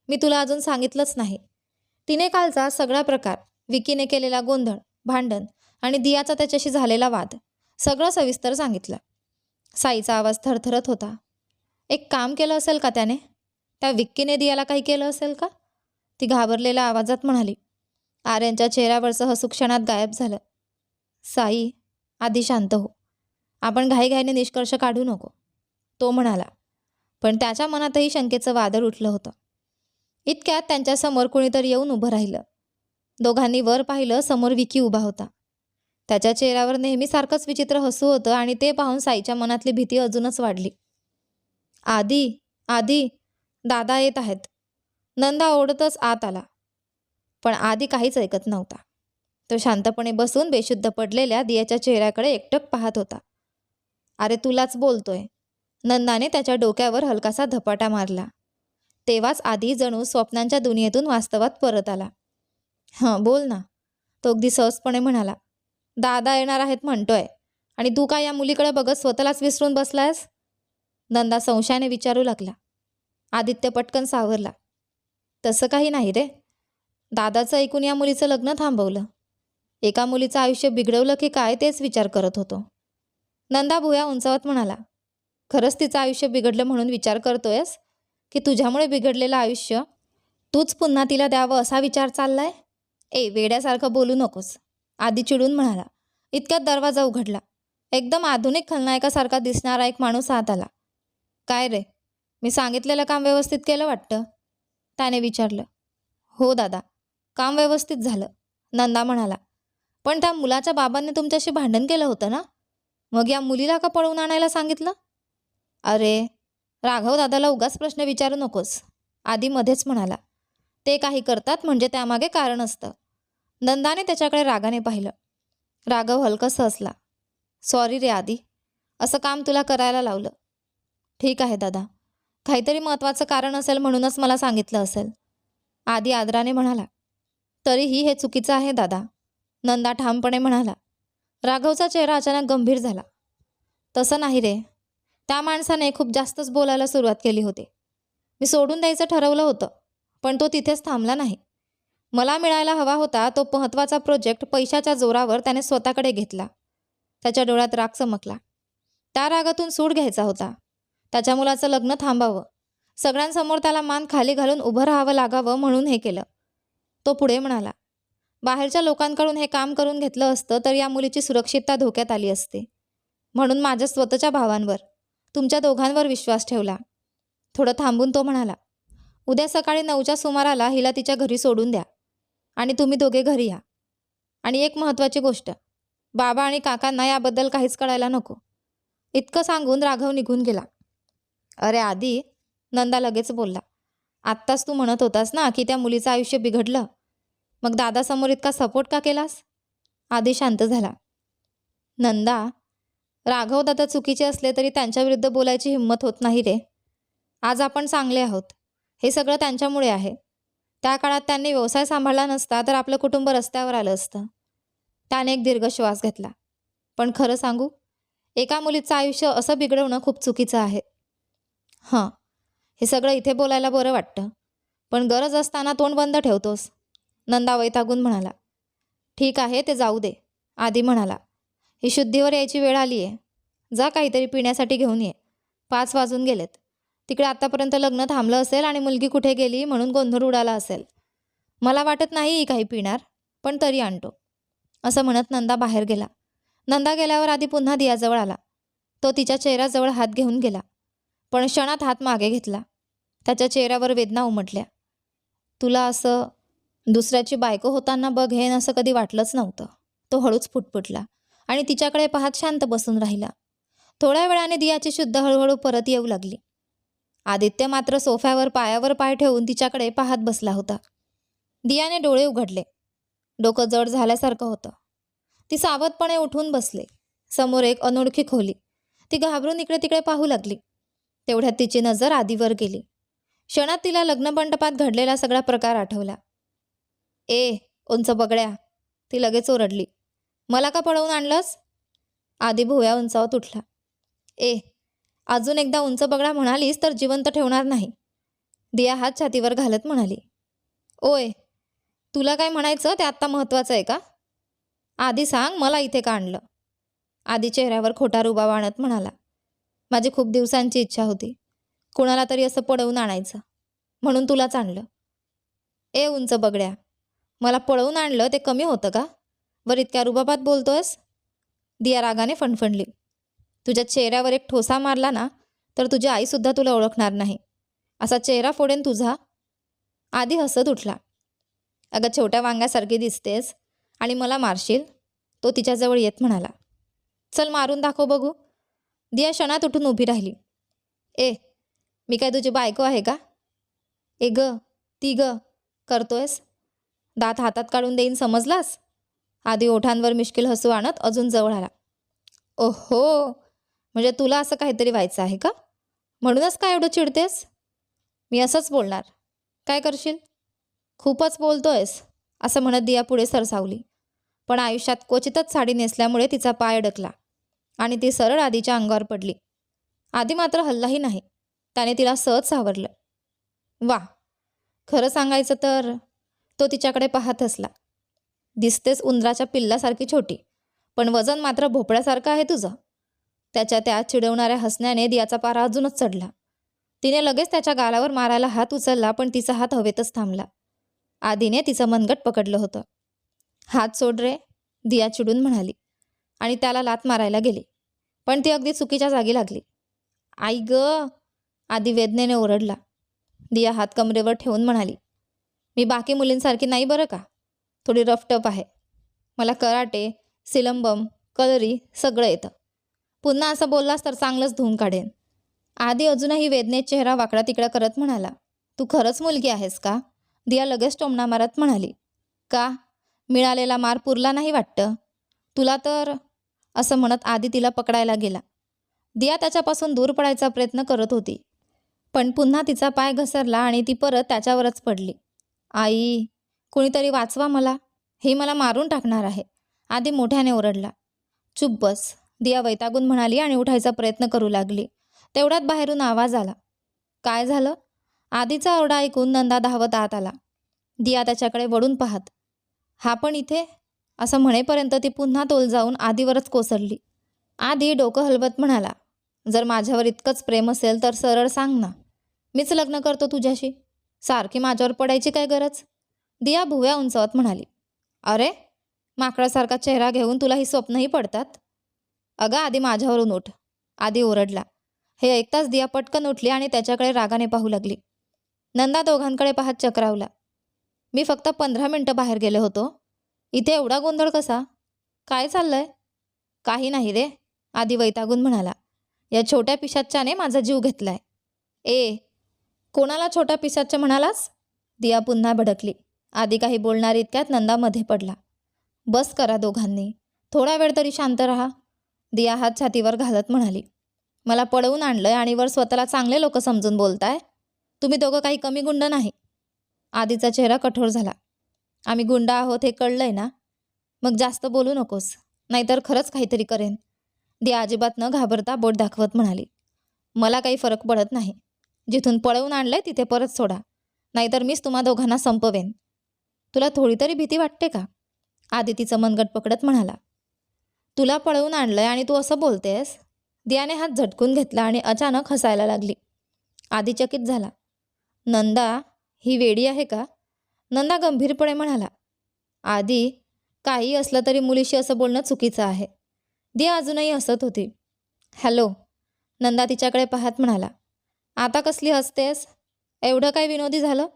Speaker 1: मी तुला अजून सांगितलंच नाही. तिने कालचा सगळा प्रकार, विकीने केलेला गोंधळ, भांडण आणि दियाचा त्याच्याशी झालेला वाद सगळं सविस्तर सांगितलं. साईचा आवाज थरथरत होता. एक काम केलं असेल का त्याने? त्या विक्कीने दियाला काही केलं असेल का? ती घाबरलेल्या आवाजात म्हणाली. आर्यनच्या चेहऱ्यावरचं हसू क्षणात गायब झालं. साई, आधी शांत हो. आपण घाईघाईने निष्कर्ष काढू नको, तो म्हणाला. पण त्याच्या मनातही शंकेचं वादळ उठलं होतं. इतक्यात त्यांच्यासमोर कुणीतरी येऊन उभं राहिलं. दोघांनी वर पाहिलं. समोर विकी उभा होता. त्याच्या चेहऱ्यावर नेहमीसारखंच विचित्र हसू होतं आणि ते पाहून साईच्या मनातली भीती अजूनच वाढली. आधी, आधी, दादा येत आहेत. नंदा ओढतच आत आला. पण आधी काहीच ऐकत नव्हता. तो शांतपणे बसून बेशुद्ध पडलेल्या दियाच्या चेहऱ्याकडे एकटक पाहत होता. अरे तुलाच बोलतोय. नंदाने त्याच्या डोक्यावर हलकासा धपाटा मारला. तेव्हाच आधी जणू स्वप्नांच्या दुनियेतून वास्तवात परत आला. हं, बोल ना, तो अगदी सहजपणे म्हणाला. दादा येणार आहेत म्हणतोय आणि तू काय या मुलीकडे बघत स्वतःलाच विसरून बसलायस? नंदा संशयाने विचारू लागला. आदित्य पटकन सावरला. तसं काही नाही रे. दादाचं ऐकून या मुलीचं लग्न थांबवलं. एका मुलीचं आयुष्य बिघडवलं की काय तेच विचार करत होतो. नंदा भुया उंचावत म्हणाला. खरंच तिचं आयुष्य बिघडलं म्हणून विचार करतोयस की तुझ्यामुळे बिघडलेलं आयुष्य तूच पुन्हा तिला द्यावं असा विचार चाललाय? वेड्यासारखं बोलू नकोस, आधी चिडून म्हणाला. इतक्यात दरवाजा उघडला. एकदम आधुनिक खलनायकासारखा दिसणारा एक माणूस आत आला. काय रे, मी सांगितलेलं काम व्यवस्थित केलं वाटतं? त्याने विचारलं. हो दादा, काम व्यवस्थित झालं, नंदा म्हणाला. पण त्या मुलाच्या बाबांनी तुमच्याशी भांडण केलं होतं ना? मग या मुलीला का पळवून आणायला सांगितलं? अरे, राघव दादाला उगाच प्रश्न विचारू नकोस, आधी मध्येच म्हणाला. ते काही करतात म्हणजे त्यामागे कारण असतं. नंदाने त्याच्याकडे रागाने पाहिलं. राघव हलकस हसला. सॉरी रे आधी, असं काम तुला करायला लावलं. ठीक आहे दादा, काहीतरी महत्त्वाचं कारण असेल म्हणूनच मला सांगितलं असेल, आधी आदराने म्हणाला. तरीही हे चुकीचं आहे दादा, नंदा ठामपणे म्हणाला. राघवचा चेहरा अचानक गंभीर झाला. तसं नाही रे, त्या माणसाने खूप जास्तच बोलायला सुरुवात केली होती. मी सोडून द्यायचं ठरवलं होतं, पण तो तिथेच थांबला नाही. मला मिळायला हवा होता तो महत्त्वाचा प्रोजेक्ट पैशाच्या जोरावर त्याने स्वतःकडे घेतला. त्याच्या डोळ्यात राग चमकला. त्या रागातून सूड घ्यायचा होता. त्याच्या मुलाचं लग्न थांबावं, सगळ्यांसमोर त्याला मान खाली घालून उभं राहावं लागावं म्हणून हे केलं. तो पुढे म्हणाला. बाहेरच्या लोकांकडून हे काम करून घेतलं असतं तर या मुलीची सुरक्षितता धोक्यात आली असते. म्हणून माझ्या स्वतःच्या भावांवर, तुमच्या दोघांवर विश्वास ठेवला. थोडं थांबून तो म्हणाला. उद्या सकाळी 9च्या सुमाराला हिला तिच्या घरी सोडून द्या आणि तुम्ही दोघे घरी या. आणि एक महत्त्वाची गोष्ट, बाबा आणि काकांना याबद्दल काहीच कळायला नको. इतकं सांगून राघव निघून गेला. अरे आधी, नंदा लगेच बोलला. आत्ताच तू म्हणत होतास ना की त्या मुलीचं आयुष्य बिघडलं, मग दादासमोर इतका सपोर्ट का केलास? आधी शांत झाला. नंदा, राघव दादा चुकीचे असले तरी त्यांच्याविरुद्ध बोलायची हिंमत होत नाही रे. आज आपण चांगले आहोत, हे सगळं त्यांच्यामुळे आहे. त्या काळात त्यांनी व्यवसाय सांभाळला नसता तर आपलं कुटुंब रस्त्यावर आलं असतं. त्याने एक दीर्घ श्वास घेतला. पण खरं सांगू, एका मुलीचं आयुष्य असं बिघडवणं खूप चुकीचं आहे. हां, हे सगळं इथे बोलायला बरं वाटतं, पण गरज असताना तोंड बंद ठेवतोस, नंदा वैतागून म्हणाला. ठीक आहे, ते जाऊ दे, आधी म्हणाला. ही शुद्धीवर यायची वेळ आली आहे. जा काहीतरी पिण्यासाठी घेऊन ये. 5 वाजून गेलेत. तिकडे आत्तापर्यंत लग्न थांबलं असेल आणि मुलगी कुठे गेली म्हणून गोंधळ उडाला असेल. मला वाटत नाही ही काही पिणार, पण तरी आणतो, असं म्हणत नंदा बाहेर गेला. नंदा गेल्यावर आधी पुन्हा दियाजवळ आला. तो तिच्या चेहऱ्याजवळ हात घेऊन गेला, पण क्षणात हात मागे घेतला. त्याच्या चेहऱ्यावर वेदना उमटल्या. तुला असं दुसऱ्याची बायको होताना बघेन असं कधी वाटलंच नव्हतं. तो हळूच फुटफुटला आणि तिच्याकडे पाहत शांत बसून राहिला. थोड्या वेळाने दियाची शुद्ध हळूहळू परत येऊ लागली. आदित्य मात्र सोफ्यावर पायावर पाय ठेवून तिच्याकडे पाहत बसला होता. दियाने डोळे उघडले. डोकं जड झाल्यासारखं होतं. ती सावधपणे उठून बसले. समोर एक अनोळखी खोली. ती घाबरून इकडे तिकडे पाहू लागली. तेवढ्यात तिची नजर आदीवर गेली. क्षणात तिला लग्नमंडपात घडलेला सगळा प्रकार आठवला. ए उंच बगड्या, ती लगेच ओरडली. मला का पळवून आणलंस? आदी भुवया उंचावत उठला. ए अजून एकदा उंच बगडा म्हणालीस तर जिवंत ठेवणार नाही. दिया हात छातीवर घालत म्हणाली. ओय, तुला काय म्हणायचं ते आत्ता महत्त्वाचं आहे का? आधी सांग, मला इथे का आणलं? आधी चेहऱ्यावर खोटा रुबाब आणत म्हणाला. माझी खूप दिवसांची इच्छा होती कुणाला तरी असं पळवून आणायचं, म्हणून तुलाच आणलं. ए उंच बगड्या, मला पळवून आणलं ते कमी होतं का? बरं इतक्या रुबाबात बोलतोयस? दिया रागाने फणफणली. तुझ्या चेहऱ्यावर एक ठोसा मारला ना तर तुझी आईसुद्धा तुला ओळखणार नाही. असा चेहरा फोडेन तुझा. आधी हसत उठला. अगं छोट्या वांग्यासारखी दिसतेस आणि मला मारशील? तो तिच्याजवळ येत म्हणाला. चल मारून दाखव बघू. दिया क्षणात उठून उभी राहिली. ए मी काय तुझी बायको आहे का? ए ग ती ग करतोयस? दात हातात काढून देईन समजलास? आधी ओठांवर मिश्किल हसू आणत अजून जवळ आला. ओहो, म्हणजे तुला असं काहीतरी व्हायचं आहे का? म्हणूनच काय एवढं चिडतेस? मी असंच बोलणार. काय करशील? खूपच बोलतोयस, असं म्हणत दिया पुढे सरसावली. पण आयुष्यात क्वचितच साडी नेसल्यामुळे तिचा पाय अडकला आणि ती सरळ आधीच्या अंगावर पडली. आधी मात्र हल्लाही नाही. त्याने तिला सहज सावरलं. वा, खरं सांगायचं तर तो तिच्याकडे पाहत हसला. दिसतेस उंदराच्या पिल्लासारखी छोटी, पण वजन मात्र भोपळ्यासारखं आहे तुझं. त्याच्या त्या चिडवणाऱ्या हसण्याने दियाचा पारा अजूनच चढला. तिने लगेच त्याच्या गालावर मारायला हात उचलला, पण तिचा हात हवेतच थांबला. आधीने तिचं मनगट पकडलं होतं. हात सोड रे, दिया चिडून म्हणाली आणि त्याला लात मारायला गेली. पण ती अगदी चुकीच्या जागी लागली. आई ग, आधी वेदनेने ओरडला. दिया हात कमरेवर ठेवून म्हणाली. मी बाकी मुलींसारखी नाही बरं का, थोडी रफटप आहे. मला कराटे, सिलंबम, कलरी सगळं येतं. पुन्हा असं बोललास तर चांगलंच धुवून काढेन. आधी अजूनही वेदनेत चेहरा वाकडा तिकडा करत म्हणाला. तू खरंच मुलगी आहेस का? दिया लगेच टोमणा मारत म्हणाली. का? मिळालेला मार पुरला नाही वाटतं तुला तर, असं म्हणत आधी तिला पकडायला गेला. दिया त्याच्यापासून दूर पडायचा प्रयत्न करत होती, पण पुन्हा तिचा पाय घसरला आणि ती परत त्याच्यावरच पडली. आई, कुणीतरी वाचवा मला, हे मला मारून टाकणार आहे, आधी मोठ्याने ओरडला. चुप बस, दिया वैतागून म्हणाली आणि उठायचा प्रयत्न करू लागली. तेवढ्यात बाहेरून आवाज आला. काय झालं? आधीचा ओरडा ऐकून नंदा धावत आत आला. दिया त्याच्याकडे वळून पाहत. हा पण इथे? असं म्हणेपर्यंत ती पुन्हा तोल जाऊन आधीवरच कोसळली. आधी डोकं हलवत म्हणाला. जर माझ्यावर इतकंच प्रेम असेल तर सरळ सांग ना, मीच लग्न करतो तुझ्याशी. सारखी माझ्यावर पडायची काय गरज? दिया भुवया उंचावत म्हणाली. अरे, माकडासारखा चेहरा घेऊन तुला ही स्वप्नही पडतात? अगं आधी माझ्यावरून उठ, आधी ओरडला. हे ऐकताच दिया पटकन उठली आणि त्याच्याकडे रागाने पाहू लागली. नंदा दोघांकडे पाहत चक्रावला. मी फक्त 15 मिनटं बाहेर गेले होतो, इथे एवढा गोंधळ कसा? काय चाललंय? काही नाही रे, आधी वैतागून म्हणाला. या छोट्या पिशाच्याने माझा जीव घेतलाय. ए, कोणाला छोट्या पिशाच्य म्हणालास? दिया पुन्हा भडकली. आधी काही बोलणार इतक्यात नंदा मध्ये पडला. बस करा दोघांनी, थोडा वेळ तरी शांत राहा, दिया हात छातीवर घालत म्हणाली. मला पळवून आणलंय आणि वर स्वतःला चांगले लोक समजून बोलताय. तुम्ही दोघं काही कमी गुंड नाही. आधीचा चेहरा कठोर झाला. आम्ही गुंड आहोत हे कळलंय ना? मग जास्त बोलू नकोस, नाहीतर खरंच काहीतरी करेन, दिया अजिबात न घाबरता बोट दाखवत म्हणाली. मला काही फरक पडत नाही. जिथून पळवून आणलंय तिथे परत सोडा, नाहीतर मीच तुम्हा दोघांना संपवेन. तुला थोडी तरी भीती वाटते का? आधी तिचं मनगट पकडत म्हणाला. तुला पळवून आणलंय आणि तू असं बोलतेस? दियाने हात झटकून घेतला आणि अचानक हसायला लागली. आधी चकित झाला. नंदा, ही वेडी आहे का? नंदा गंभीरपणे म्हणाला. आधी, काही असलं तरी मुलीशी असं बोलणं चुकीचं आहे. दिया अजूनही हसत होती. हॅलो, नंदा तिच्याकडे पाहत म्हणाला. आता कसली हसतेस? एवढं काय विनोदी झालं?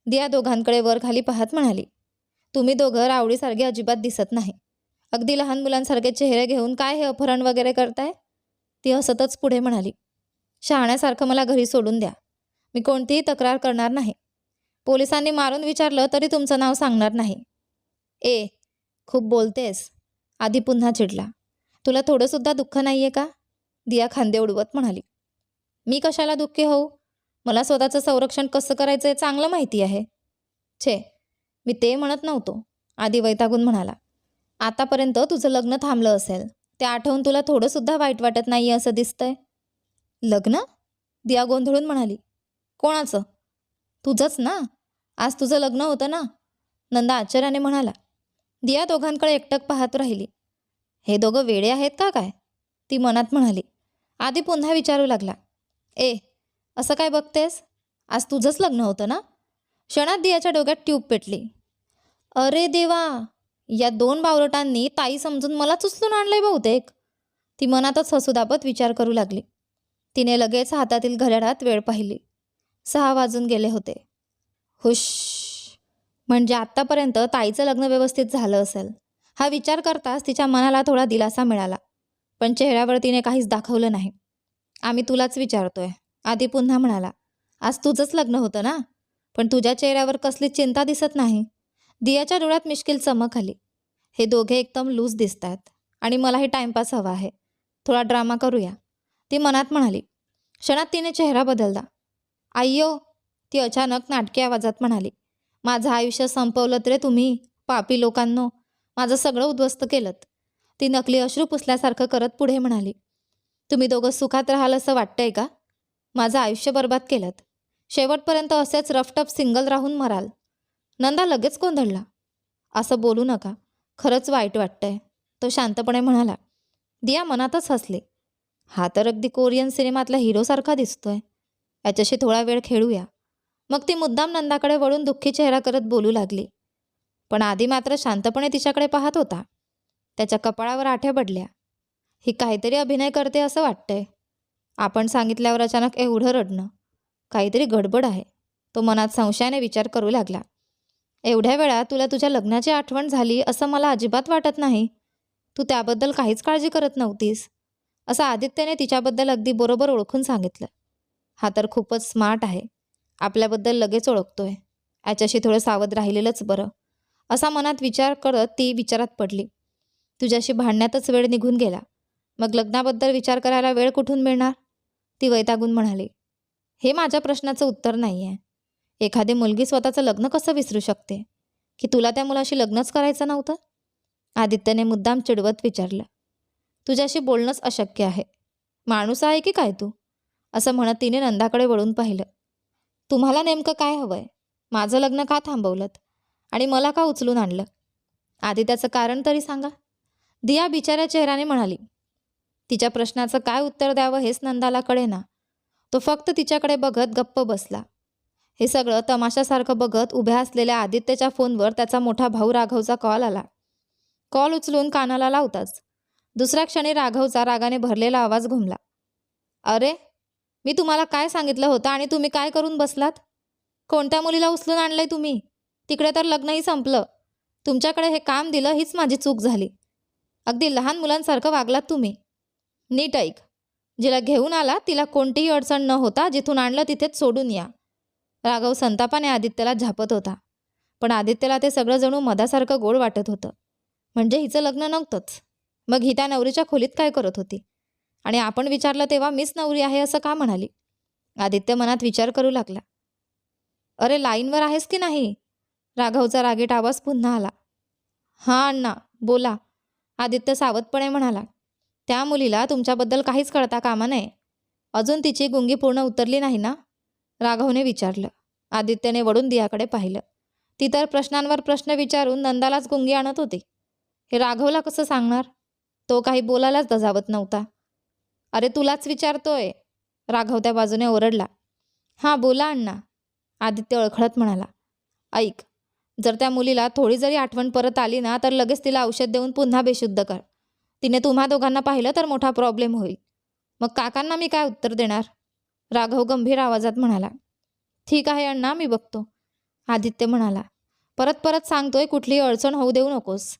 Speaker 1: दिया दोघांकडे वर खाली पाहत म्हणाली. तुम्ही दोघं रावडीसारखे अजिबात दिसत नाही. अगदी लहान मुलांसारखे चेहरे घेऊन काय हे अपहरण वगैरे करताय? ती हसतच पुढे म्हणाली. शहाण्यासारखं मला घरी सोडून द्या. मी कोणतीही तक्रार करणार नाही. पोलिसांनी मारून विचारलं तरी तुमचं नाव सांगणार नाही. ए, खूप बोलतेस. आधी पुन्हा चिडला. तुला थोडंसुद्धा दुःख नाहीये का? दिया खांदे उडवत म्हणाली. मी कशाला दुःखी होऊ? मला स्वतःचं संरक्षण कसं करायचं हे चांगलं माहिती आहे. छे, मी ते म्हणत नव्हतो. आधी वैतागून म्हणाला. आतापर्यंत तुझं लग्न थांबलं असेल. ते आठवून तुला थोडंसुद्धा वाईट वाटत नाही असं दिसतंय. लग्न? दिया गोंधळून म्हणाली. कोणाचं? तुझंच ना. आज तुझं लग्न होतं ना. नंदा आश्चर्याने म्हणाला. दिया दोघांकडे एकटक पाहत राहिली. हे दोघं वेडे आहेत का काय? ती मनात म्हणाली. आधी पुन्हा विचारू लागला. ए, असं काय बघतेस? आज तुझंच लग्न होतं ना? क्षणात दियाच्या डोक्यात ट्यूब पेटली. अरे देवा, या दोन बावरटांनी ताई समजून मलाच उचलून आणलंय बहुतेक. ती मनातच हसूदाबत विचार करू लागली. तिने लगेच हातातील घड्याळात वेळ पाहिली. 6 वाजून गेले होते. हुश, म्हणजे आत्तापर्यंत ताईचं लग्न व्यवस्थित झालं असेल हा विचार करताच तिच्या मनाला थोडा दिलासा मिळाला. पण चेहऱ्यावर तिने काहीच दाखवलं नाही. आम्ही तुलाच विचारतोय. आधी पुन्हा म्हणाला. आज तुझंच लग्न होतं ना? पण तुझ्या चेहऱ्यावर कसलीच चिंता दिसत नाही. दियाच्या डोळ्यात मिश्किल चमक आली. हे दोघे एकदम लूज दिसतात आणि मलाही टाइमपास हवा आहे. थोडा ड्रामा करूया, ती मनात म्हणाली. क्षणात तिने चेहरा बदलला. अय्यो, ती अचानक नाटकी आवाजात म्हणाली. माझं आयुष्य संपवलं रे तुम्ही, पापी लोकांनो. माझं सगळं उद्ध्वस्त केलंत. ती नकली अश्रू पुसल्यासारखं करत पुढे म्हणाली. तुम्ही दोघं सुखात राहाल असं वाटतंय का? माझं आयुष्य बर्बाद केलंत. शेवटपर्यंत असेच रफटफ सिंगल राहून मराल. नंदा लगेच गोंधळला. असं बोलू नका. खरंच वाईट वाटतंय, तो शांतपणे म्हणाला. दिया मनातच हसले. हा तर अगदी कोरियन सिनेमातल्या हिरोसारखा दिसतोय. याच्याशी थोडा वेळ खेळूया. मग ती मुद्दाम नंदाकडे वळून दुःखी चेहरा करत बोलू लागली. पण आधी मात्र शांतपणे तिच्याकडे पाहत होता. त्याच्या कपाळावर आठ्या पडल्या. ही काहीतरी अभिनय करते असं वाटतंय. आपण सांगितल्यावर अचानक एवढं रडणं. काहीतरी गडबड आहे. तो मनात संशयाने विचार करू लागला. एवढ्या वेळा तुला तुझ्या लग्नाची आठवण झाली असं मला अजिबात वाटत नाही. तू त्याबद्दल काहीच काळजी करत नव्हतीस असं आदित्यने तिच्याबद्दल अगदी बरोबर ओळखून सांगितलं. हा तर खूपच स्मार्ट आहे. आपल्याबद्दल लगेच ओळखतोय. याच्याशी थोडं सावध राहिलेलंच बरं असा मनात विचार करत ती विचारात पडली. तुझ्याशी भांडण्यातच वेळ निघून गेला. मग लग्नाबद्दल विचार करायला वेळ कुठून मिळणार? ती वैतागून म्हणाली. हे माझ्या प्रश्नाचं उत्तर नाही आहे. एखादी मुलगी स्वतःचं लग्न कसं विसरू शकते? की तुला त्या मुलाशी लग्नच करायचं नव्हतं? आदित्यने मुद्दाम चिडवत विचारलं. तुझ्याशी बोलणंच अशक्य आहे. माणूस आहे की काय तू? असं म्हणत तिने नंदाकडे वळून पाहिलं. तुम्हाला नेमकं काय हवंय? माझं लग्न का थांबवलं आणि मला का उचलून आणलं? आधी त्याचं कारण तरी सांगा. दिया बिचाऱ्या चेहऱ्याने म्हणाली. तिच्या प्रश्नाचं काय उत्तर द्यावं हेच नंदाला कळेना. तो फक्त तिच्याकडे बघत गप्प बसला. हे सगळं तमाशासारखं बघत उभ्या असलेल्या आदित्यच्या फोनवर त्याचा मोठा भाऊ राघवचा कॉल आला. कॉल उचलून कानाला लावताच दुसऱ्या क्षणी राघवचा रागाने भरलेला आवाज घुमला. अरे, मी तुम्हाला काय सांगितलं होतं आणि तुम्ही काय करून बसलात? कोणत्या मुलीला उचलून आणलंय तुम्ही? तिकडे तर लग्नही संपलं. तुमच्याकडे हे काम दिलं हीच माझी चूक झाली. अगदी लहान मुलांसारखं वागलात तुम्ही. नीट ऐक. जिला घेऊन आला तिला कोणतीही अडचण न होता जिथून आणलं तिथेच सोडून या. राघव संतापाने आदित्यला झापत होता. पण आदित्यला ते सगळं जणू मधासारखं गोड वाटत होतं. म्हणजे हिचं लग्न नव्हतंच. मग ही त्या नवरीच्या खोलीत काय करत होती? आणि आपण विचारलं तेव्हा मीच नवरी आहे असं का म्हणाली? आदित्य मनात विचार करू लागला. अरे, लाईनवर आहेस की नाही? राघवचा रागीट आवाज पुन्हा आला. हां अण्णा, बोला. आदित्य सावधपणे म्हणाला. त्या मुलीला तुमच्याबद्दल काहीच कळता कामा नये. अजून तिची गुंगी पूर्ण उतरली नाही ना? राघवने विचारलं. आदित्यने वळून दियाकडे पाहिलं. ती तर प्रश्नांवर प्रश्न विचारून नंदालाच गुंगी आणत होती. हे राघवला कसं सांगणार? तो काही बोलायलाच दजावत नव्हता. अरे, तुलाच विचारतोय. राघव त्या बाजूने ओरडला. हां, बोला अण्णा. आदित्य अळखळत म्हणाला. ऐक, जर त्या मुलीला थोडी जरी आठवण परत आली ना तर लगेच तिला औषध देऊन पुन्हा बेशुद्ध कर. तिने तुम्हा दोघांना पाहिलं तर मोठा प्रॉब्लेम होईल. मग काकांना मी काय उत्तर देणार? राघव गंभीर आवाजात म्हणाला. ठीक आहे अण्णा, मी बघतो, आदित्य म्हणाला. परत परत सांगतोय, कुठलीही अडचण होऊ देऊ नकोस.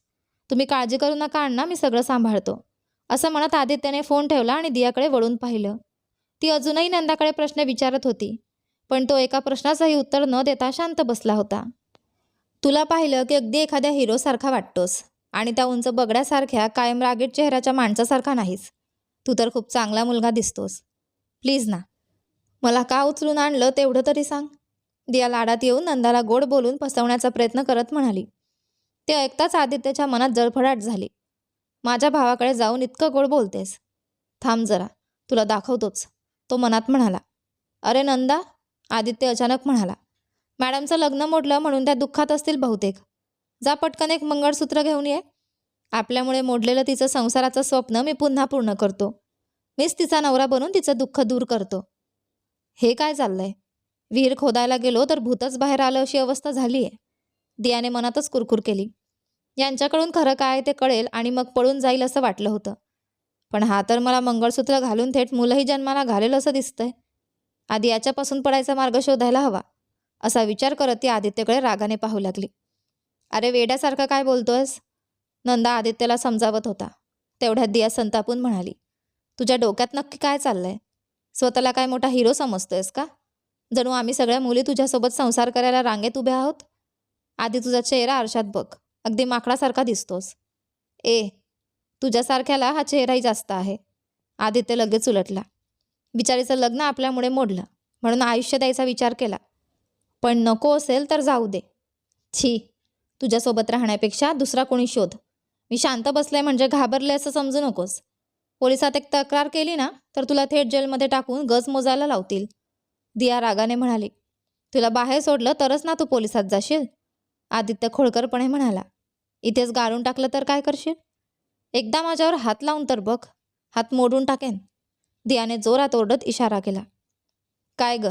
Speaker 1: तुम्ही काळजी करू नका अण्णा, मी सगळं सांभाळतो, असं म्हणत आदित्यने फोन ठेवला आणि दियाकडे वळून पाहिलं. ती अजूनही नंदाकडे प्रश्न विचारत होती, पण तो एका प्रश्नाचंही उत्तर न देता शांत बसला होता. तुला पाहिलं की अगदी एखाद्या हिरोसारखा वाटतोस आणि त्या उंच बगड्यासारख्या कायम रागीट चेहऱ्याच्या माणसासारखा नाहीस. तू तर खूप चांगला मुलगा दिसतोस. प्लीज ना, मला का उचलून आणलं तेवढं तरी सांग. दिया लाडात येऊन नंदाला गोड बोलून फसवण्याचा प्रयत्न करत म्हणाली. ते ऐकताच आदित्यच्या मनात जळफळाट झाली. माझ्या भावाकडे जाऊन इतकं गोड बोलतेस? थांब जरा, तुला दाखवतोच, तो मनात म्हणाला. अरे नंदा, आदित्य अचानक म्हणाला. मॅडमचं लग्न मोडलं म्हणून त्या दुःखात असतील बहुतेक. जा पटकन एक मंगळसूत्र घेऊन ये. आपल्यामुळे मोडलेलं तिचं संसाराचं स्वप्न मी पुन्हा पूर्ण करतो. मीच तिचा नवरा बनून तिचं दुःख दूर करतो. हे काय चाललंय? विहीर खोदायला गेलो तर भूतच बाहेर आलं अशी अवस्था झाली आहे. दियाने मनातच कुरकुर केली. यांच्याकडून खरं काय ते कळेल आणि मग पळून जाईल असं वाटलं होतं. पण हा तर मला मंगळसूत्र घालून थेट मुलंही जन्माला घालेल असं दिसतंय. आधी याच्यापासून पडायचा मार्ग शोधायला हवा, असा विचार करत ती आदित्यकडे रागाने पाहू लागली. अरे वेड्यासारखं काय बोलतोयस? नंदा आदित्यला समजावत होता. तेवढ्यात दिया संतापून म्हणाली. तुझ्या डोक्यात नक्की काय चाललंय? स्वतःला काय मोठा हिरो समजतोयस का? जणू आम्ही सगळ्या मुली तुझ्यासोबत संसार करायला रांगेत उभ्या आहोत. आधी तुझा चेहरा आरशात बघ, अगदी माकडासारखा दिसतोस. तुझ्यासारख्याला हा चेहराही जास्त आहे. आदित्य लगेच उलटला. बिचारीचं लग्न आपल्यामुळे मोडलं म्हणून आयुष्य द्यायचा विचार केला. पण नको असेल तर जाऊ दे. छी, तुझ्यासोबत राहण्यापेक्षा दुसरा कोणी शोध. मी शांत बसले म्हणजे घाबरले असं समजू नकोस. पोलिसात एक तक्रार केली ना तर तुला थेट जेलमध्ये टाकून गज मोजायला लावतील. दिया रागाने म्हणाली. तुला बाहेर सोडलं तरच ना तू पोलिसात जाशील? आदित्य खोडकरपणे म्हणाला. इथेच गाळून टाकलं तर काय करशील? एकदा माझ्यावर हात लावून तर बघ, हात मोडून टाकेन. दियाने जोरात ओरडत इशारा केला. काय ग,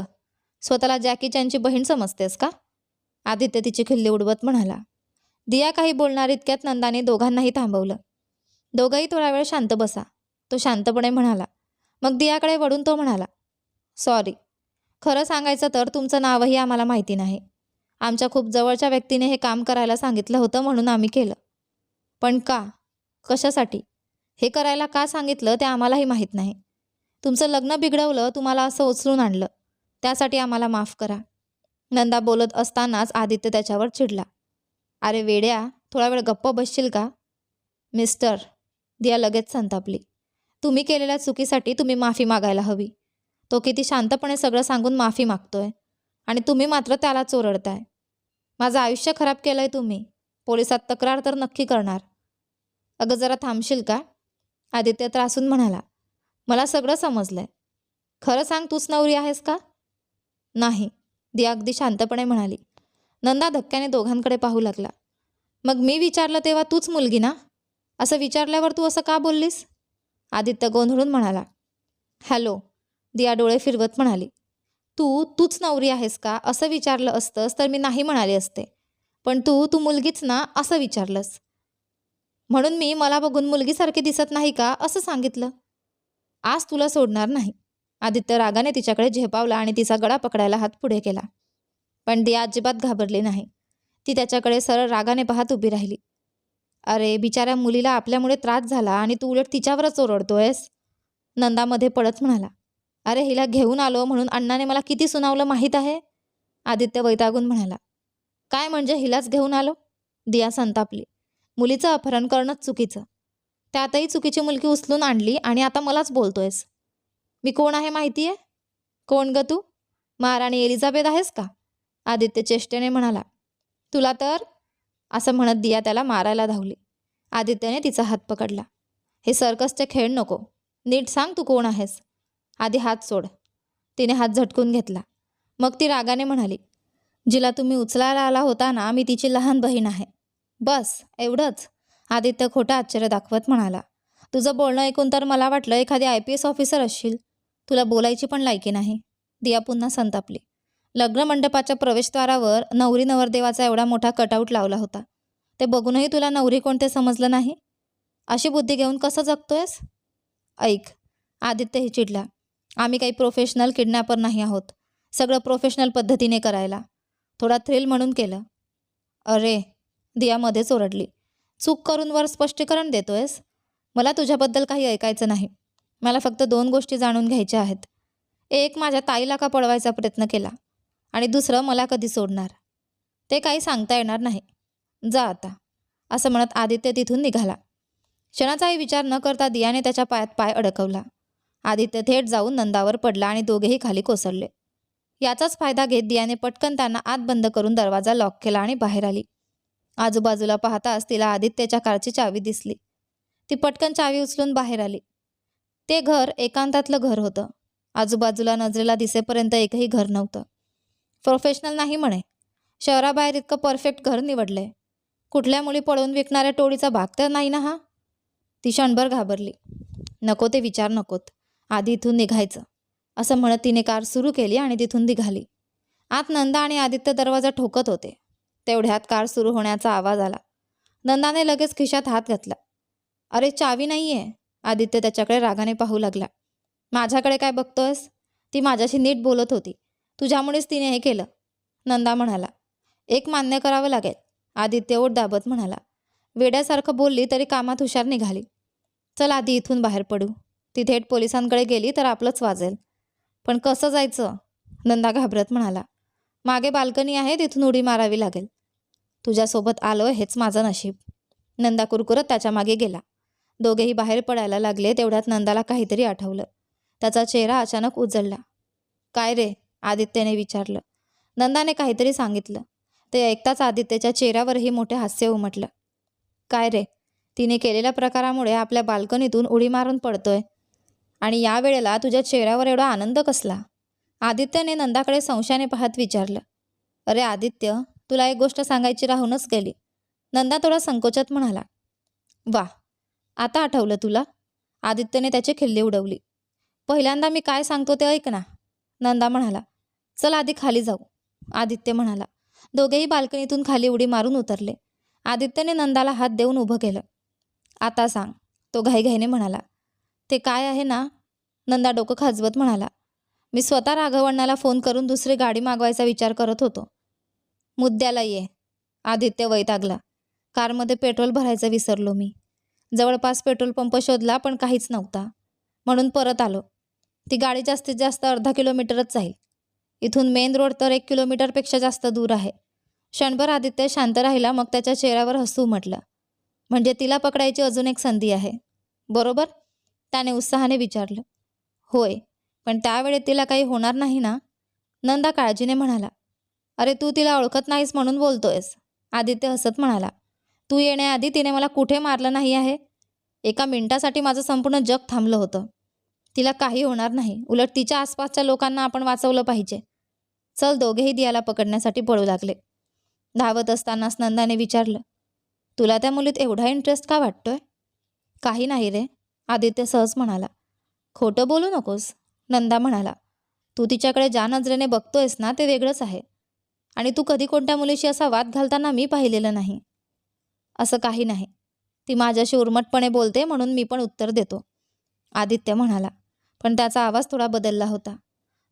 Speaker 1: स्वतःला जॅकी चॅनची बहीण समजतेस का? आदित्य तिची खिल्ली उडवत म्हणाला. दिया काही बोलणार इतक्यात नंदाने दोघांनाही थांबवलं. दोघंही थोडा वेळ शांत बसा, तो शांतपणे म्हणाला. मग दियाकडे वळून तो म्हणाला. सॉरी, खरं सांगायचं तर तुमचं नावही आम्हाला माहिती नाही. आमच्या खूप जवळच्या व्यक्तीने हे काम करायला सांगितलं होतं म्हणून आम्ही केलं. पण का, कशासाठी, हे करायला का सांगितलं ते आम्हालाही माहीत नाही. तुमचं लग्न बिघडवलं, तुम्हाला असं उचलून आणलं, त्यासाठी आम्हाला माफ करा. नंदा बोलत असतानाच आदित्य त्याच्यावर चिडला. अरे वेड्या, थोडा वेळ गप्प बसशील का? मिस्टर, दिया लगेच संतापली. तुम्ही केलेल्या चुकीसाठी तुम्ही माफी मागायला हवी. तो किती शांतपणे सगळं सांगून माफी मागतोय आणि तुम्ही मात्र त्याला चोरडताय. माझं आयुष्य खराब केलंय तुम्ही. पोलिसात तक्रार तर नक्की करणार. अगं जरा थांबशील का? आदित्य त्रासून म्हणाला. मला सगळं समजलंय. खरं सांग, तूच नवरी आहेस का? नाही, दिया अगदी शांतपणे म्हणाली. नंदा धक्क्याने दोघांकडे पाहू लागला. मग मी विचारलं तेव्हा तूच मुलगी ना? असं विचारल्यावर तू असं का बोललीस? आदित्य गोंधळून म्हणाला. हॅलो, दिया डोळे फिरवत म्हणाली. तूच नवरी आहेस का असं विचारलं असतंस तर मी नाही म्हणाले असते. पण तू मुलगीच ना असं विचारलंस, म्हणून मी मला बघून मुलगीसारखी दिसत नाही का असं सांगितलं. आज तुला सोडणार नाही. आदित्य रागाने तिच्याकडे झेपावला आणि तिचा गळा पकडायला हात पुढे केला. पण दिया अजिबात घाबरली नाही. ती त्याच्याकडे सरळ रागाने पाहत उभी राहिली. अरे बिचाऱ्या मुलीला आपल्यामुळे त्रास झाला आणि तू उलट तिच्यावरच ओरडतोयस. नंदामध्ये पडत म्हणाला. अरे हिला घेऊन आलो म्हणून अण्णाने मला किती सुनावलं माहीत आहे? आदित्य वैतागून म्हणाला. काय म्हणजे हिलाच घेऊन आलो? दिया संतापली. मुलीचं अपहरण करणंच चुकीचं. त्यातही चुकीची मुलगी उचलून आणली आणि आता मलाच बोलतोयस. मी कोण आहे माहिती आहे? कोण ग तू? महाराणी एलिझाबेथ आहेस का? आदित्य चेष्टेने म्हणाला. तुला तर, असं म्हणत दिया त्याला मारायला धावली. आदित्यने तिचा हात पकडला. हे सर्कसचे खेळ नको. नीट सांग तू कोण आहेस? आधी हात सोड. तिने हात झटकून घेतला. मग ती रागाने म्हणाली. जिला तुम्ही उचलायला आला होता ना, मी तिची लहान बहीण आहे. बस एवढंच? आदित्य खोटं आश्चर्य दाखवत म्हणाला. तुझं बोलणं ऐकून तर मला वाटलं एखादी IPS ऑफिसर असशील. तुला बोलायची पण लायकी नाही. दिया पुन्हा संतापली. लग्न मंडपाच्या प्रवेशद्वारावर नवरी नवरदेवाचा एवढा मोठा कटआउट लावला होता. ते बघूनही तुला नवरी कोणते समजलं नाही? अशी बुद्धी घेऊन कसं जगतोयस? ऐक, आदित्यही चिडला. आम्ही काही प्रोफेशनल किडनॅपर नाही आहोत. सगळं प्रोफेशनल पद्धतीने करायला. थोडा थ्रिल म्हणून केलं. अरे, दिया मध्येच ओरडली. चूक करून वर स्पष्टीकरण देतोयस? मला तुझ्याबद्दल काही ऐकायचं नाही. मला फक्त 2 गोष्टी जाणून घ्यायच्या आहेत. एक, माझ्या ताईला का पळवायचा प्रयत्न केला, आणि दुसरं, मला कधी सोडणार. ते काही सांगता येणार नाही. जा आता, असं म्हणत आदित्य तिथून निघाला. क्षणाचाही विचार न करता दियाने त्याच्या पायात पाय अडकवला. आदित्य थेट जाऊन नंदावर पडला आणि दोघेही खाली कोसळले. याचाच फायदा घेत दियाने पटकन त्यांना आत बंद करून दरवाजा लॉक केला आणि बाहेर आली. आजूबाजूला पाहताच तिला आदित्यच्या कारची चावी दिसली. ती पटकन चावी उचलून बाहेर आली. ते घर एकांतातलं घर होतं. आजूबाजूला नजरेला दिसेपर्यंत एकही घर नव्हतं. प्रोफेशनल नाही म्हणे. शहराबाहेर इतकं परफेक्ट घर निवडलंय. कुठल्या मुली पळवून विकणाऱ्या टोळीचा भाग तर नाही ना हा? ती क्षणभर घाबरली. नको ते विचार नकोत, आधी इथून निघायचं, असं म्हणत तिने कार सुरू केली आणि तिथून निघाली. आत नंदा आणि आदित्य दरवाजा ठोकत होते. तेवढ्यात कार सुरू होण्याचा आवाज आला. नंदाने लगेच खिशात हात घातला. अरे, चावी नाहीये. आदित्य त्याच्याकडे रागाने पाहू लागला. माझ्याकडे काय बघतोयस? ती माझ्याशी नीट बोलत होती. तुझ्यामुळेच तिने हे केलं, नंदा म्हणाला. एक मान्य करावं लागेल, आदित्य ओठ दाबत म्हणाला. वेड्यासारखं बोलली तरी कामात हुशार निघाली. चल आधी इथून बाहेर पडू. ती थेट पोलिसांकडे गेली तर आपलंच वाजेल. पण कसं जायचं? नंदा घाबरत म्हणाला. मागे बाल्कनी आहे, तिथून उडी मारावी लागेल. तुझ्यासोबत आलोय हेच माझं नशीब. नंदा कुरकुरत त्याच्या मागे गेला. दोघेही बाहेर पडायला लागले. तेवढ्यात नंदाला काहीतरी आठवलं. त्याचा चेहरा अचानक उजळला. काय रे? आदित्यने विचारलं. नंदाने काहीतरी सांगितलं. ते ऐकताच आदित्यच्या चेहऱ्यावरही मोठे हास्य उमटलं. काय रे? तिने केलेल्या प्रकारामुळे आपल्या बाल्कनीतून उडी मारून पडतोय, आणि या वेळेला तुझ्या चेहऱ्यावर एवढा आनंद कसला? आदित्यने नंदाकडे संशयाने पाहत विचारलं. अरे आदित्य, तुला एक गोष्ट सांगायची राहूनच गेली. नंदा थोडा संकोचात म्हणाला. वा, आता आठवलं तुला? आदित्यने त्याची खिल्ली उडवली. पहिल्यांदा मी काय सांगतो ते ऐक ना, नंदा म्हणाला. चल आधी खाली जाऊ, आदित्य म्हणाला. दोघेही बाल्कनीतून खाली उडी मारून उतरले. आदित्यने नंदाला हात देऊन उभं केलं. आता सांग, तो घाईघाईने म्हणाला. ते काय आहे ना, नंदा डोकं खाजवत म्हणाला. मी स्वतः राघवण्णाला फोन करून दुसरी गाडी मागवायचा विचार करत होतो. मुद्द्याला ये, आदित्य वैतागला. कारमध्ये पेट्रोल भरायचं विसरलो मी. जवळपास पेट्रोल पंप शोधला पण काहीच नव्हता, म्हणून परत आलो. ती गाडी जास्तीत जास्त अर्धा किलोमीटरच जाईल. इथून मेन रोड तर 1 किलोमीटरपेक्षा जास्त दूर आहे. क्षणभर आदित्य शांत राहिला, मग त्याच्या चेहऱ्यावर हसू उमटलं. म्हणजे तिला पकडायची अजून एक संधी आहे, बरोबर? त्याने उत्साहाने विचारलं. होय, पण त्यावेळेत तिला काही होणार नाही ना, नंदा काळजीने म्हणाला. अरे, तू तिला ओळखत नाहीस म्हणून बोलतोयस, आदित्य हसत म्हणाला. तू येण्याआधी तिने मला कुठे मारलं नाही आहे? एका मिनिटासाठी माझं संपूर्ण जग थांबलं होतं. तिला काही होणार नाही, उलट तिच्या आसपासच्या लोकांना आपण वाचवलं पाहिजे. चल, दोघेही दियाला पकडण्यासाठी पळू लागले. धावत असतानाच नंदाने विचारलं. तुला त्या मुलीत एवढा इंटरेस्ट का वाटतोय? काही नाही रे, आदित्य सहज म्हणाला. खोटं बोलू नकोस, नंदा म्हणाला. तू तिच्याकडे ज्या नजरेने बघतोयस ना, ते वेगळंच आहे. आणि तू कधी कोणत्या मुलीशी असा वाद घालताना मी पाहिलेलं नाही. असं काही नाही, ती माझ्याशी उर्मटपणे बोलते म्हणून मी पण उत्तर देतो, आदित्य म्हणाला. पण त्याचा आवाज थोडा बदलला होता.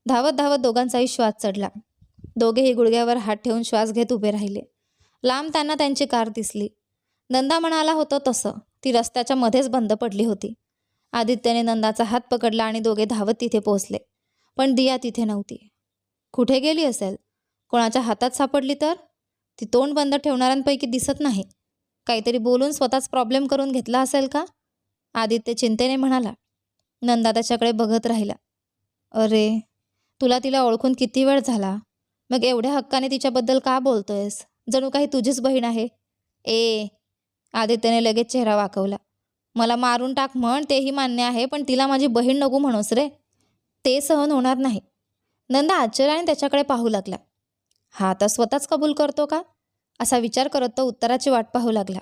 Speaker 1: धावत धावत दोघांचाही श्वास चढला. दोघेही गुडघ्यावर हात ठेवून श्वास घेत उभे राहिले. लांब त्यांना त्यांची कार दिसली. नंदा म्हणाला होतं तसं ती रस्त्याच्या मध्येच बंद पडली होती. आदित्यने नंदाचा हात पकडला आणि दोघे धावत तिथे पोहोचले. पण दिया तिथे नव्हती. कुठे गेली असेल? कोणाच्या हातात सापडली तर? ती तोंड बंद ठेवणाऱ्यांपैकी दिसत नाही. काहीतरी बोलून स्वतःच प्रॉब्लेम करून घेतला असेल का? आदित्य चिंतेने म्हणाला. नंदा त्याच्याकडे बघत राहिला. अरे, तुला तिला ओळखून किती वेळ झाला? मग एवढ्या हक्काने तिच्याबद्दल का बोलतोयस? जणू काही तुझीच बहीण आहे. आदित्यने लगेच चेहरा वाकवला. मला मारून टाक म्हण, तेही मान्य आहे, पण तिला माझी बहीण नको म्हणूस रे. ते सहन होणार नाही. नंदा आश्चर्याने त्याच्याकडे पाहू लागला. हा आता स्वतःच कबूल करतो का? असा विचार करत तो उत्तराची वाट पाहू लागला.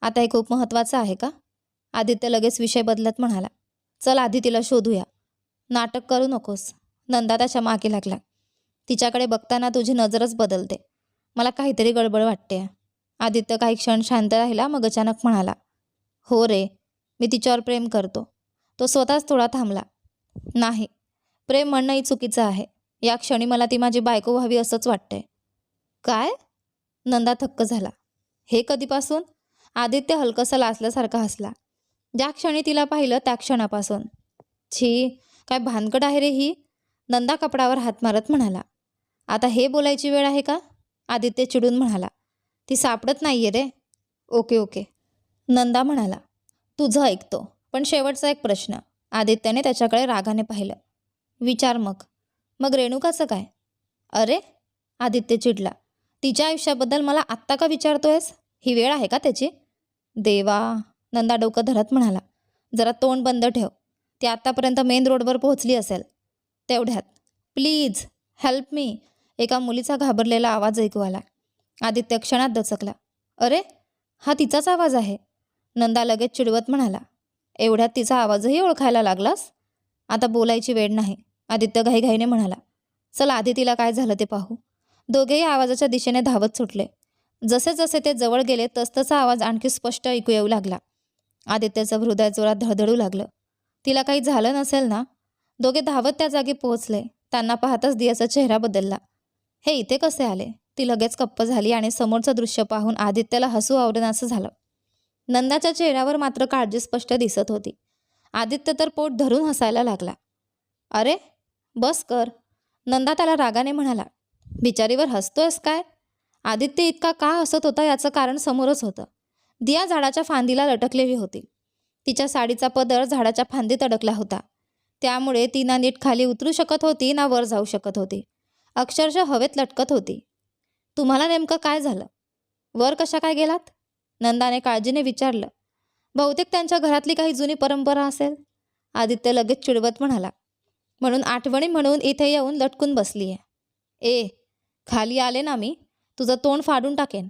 Speaker 1: आता हे खूप महत्त्वाचं आहे का? आदित्य लगेच विषय बदलत म्हणाला. चल आधी तिला शोधूया. नाटक करू नकोस, नंदा त्याच्या मागे लागला. तिच्याकडे बघताना तुझी नजरच बदलते. मला काहीतरी गडबड वाटते. आदित्य काही क्षण शांत राहिला, मग अचानक म्हणाला. हो रे, मी तिच्यावर प्रेम करतो. तो स्वतःच थोडा थांबला. नाही, प्रेम म्हणणंही चुकीचं आहे. या क्षणी मला ती माझी बायको व्हावी असंच वाटतंय. काय? नंदा थक्क झाला. हे कधीपासून? आदित्य हलकंसं लाजल्यासारखा हसला. ज्या क्षणी तिला पाहिलं त्या क्षणापासून. छी, काय भानगड आहे रे ही? नंदा कपडावर हात मारत म्हणाला. आता हे बोलायची वेळ आहे का? आदित्य चिडून म्हणाला. ती सापडत नाहीये रे. ओके ओके, नंदा म्हणाला. तुझं ऐकतो, पण शेवटचा एक प्रश्न. आदित्यने त्याच्याकडे रागाने पाहिलं. विचार मग. मग रेणुकाचं काय? अरे, आदित्य चिडला. तिच्या आयुष्याबद्दल मला आत्ता का विचारतोयस? ही वेळ आहे का त्याची? देवा, नंदा डोकं धरत म्हणाला. जरा तोंड बंद ठेव. ती आत्तापर्यंत मेन रोडवर पोहोचली असेल. तेवढ्यात प्लीज हेल्प मी, एका मुलीचा घाबरलेला आवाज ऐकू आला. आदित्य क्षणात दचकला. अरे, हा तिचाच आवाज आहे. नंदा लगेच चिडवत म्हणाला. एवढ्यात तिचा आवाजही ओळखायला लागलास? आता बोलायची वेळ नाही, आदित्य घाईघाईने म्हणाला. चल आधी तिला काय झालं ते पाहू. दोघेही आवाजाच्या दिशेने धावत सुटले. जसे जसे ते जवळ गेले तसतसा आवाज आणखी स्पष्ट ऐकू येऊ लागला. आदित्यचं हृदय जोरात धडधडू लागलं. तिला काही झालं नसेल ना? दोघे धावत त्या जागी पोहोचले. त्यांना पाहताच दियाचा चेहरा बदलला. हे इथे कसे आले? ती लगेच कप्प झाली आणि समोरचं दृश्य पाहून आदित्यला हसू आवडेनासं झालं. नंदाच्या चेहऱ्यावर मात्र काळजी स्पष्ट दिसत होती. आदित्य तर पोट धरून हसायला लागला. अरे, बस कर, नंदा त्याला रागाने म्हणाला. बिचारीवर हसतोयस काय? आदित्य इतका का हसत होता याचं कारण समोरच होतं. दिया झाडाच्या फांदीला लटकलेली होती. तिच्या साडीचा पदर झाडाच्या फांदीत अडकला होता. त्यामुळे ती ना नीट खाली उतरू शकत होती ना वर जाऊ शकत होती. अक्षरशः हवेत लटकत होती. तुम्हाला नेमकं काय झालं? वर कशा काय गेलात? नंदाने काळजीने विचारलं. बहुतेक त्यांच्या घरातली काही जुनी परंपरा असेल, आदित्य लगेच चिडवत म्हणाला. म्हणून आठवणी म्हणून इथे येऊन लटकून बसलीये. ए, खाली आले ना मी, तुझं तोंड फाडून टाकेन,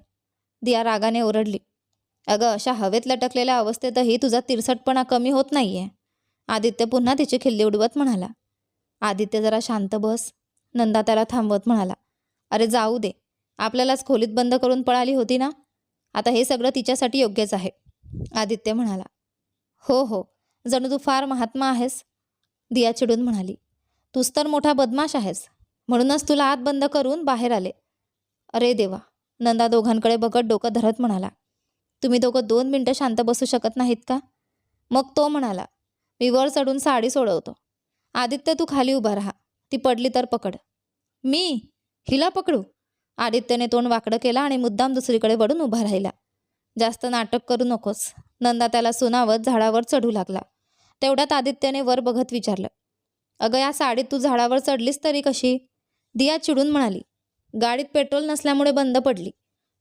Speaker 1: दिया रागाने ओरडली. अगं, अशा हवेत लटकलेल्या अवस्थेतही तुझा तिरसटपणा कमी होत नाहीये, आदित्य पुन्हा तिची खिल्ली उडवत म्हणाला. आदित्य जरा शांत बस, नंदा त्याला थांबवत म्हणाला. अरे जाऊ दे, आपल्यालाच खोलीत बंद करून पळाली होती ना, आता हे सगळं तिच्यासाठी योग्यच आहे, आदित्य म्हणाला. हो हो, जणू तू फार महात्मा आहेस, दिया चिडून म्हणाली. तूच तर मोठा बदमाश आहेस, म्हणूनच तुला आत बंद करून बाहेर आले. अरे देवा, नंदा दोघांकडे बघत डोकं धरत म्हणाला. तुम्ही दोघं 2 मिनिटं शांत बसू शकत नाहीत का? मग तो म्हणाला. मी वर चढून साडी सोडवतो. आदित्य तू खाली उभा राहा, ती पडली तर पकड. मी? हिला पकडू? आदित्यने तोंड वाकडं केलं आणि मुद्दाम दुसरीकडे वळून उभा राहिला. जास्त नाटक करू नकोस, नंदा त्याला सुनावत झाडावर चढू लागला. तेवढ्यात आदित्यने वर बघत विचारलं. अगं, या साडीत तू झाडावर चढलीस तरी कशी? दिया चिडून म्हणाली. गाडीत पेट्रोल नसल्यामुळे बंद पडली.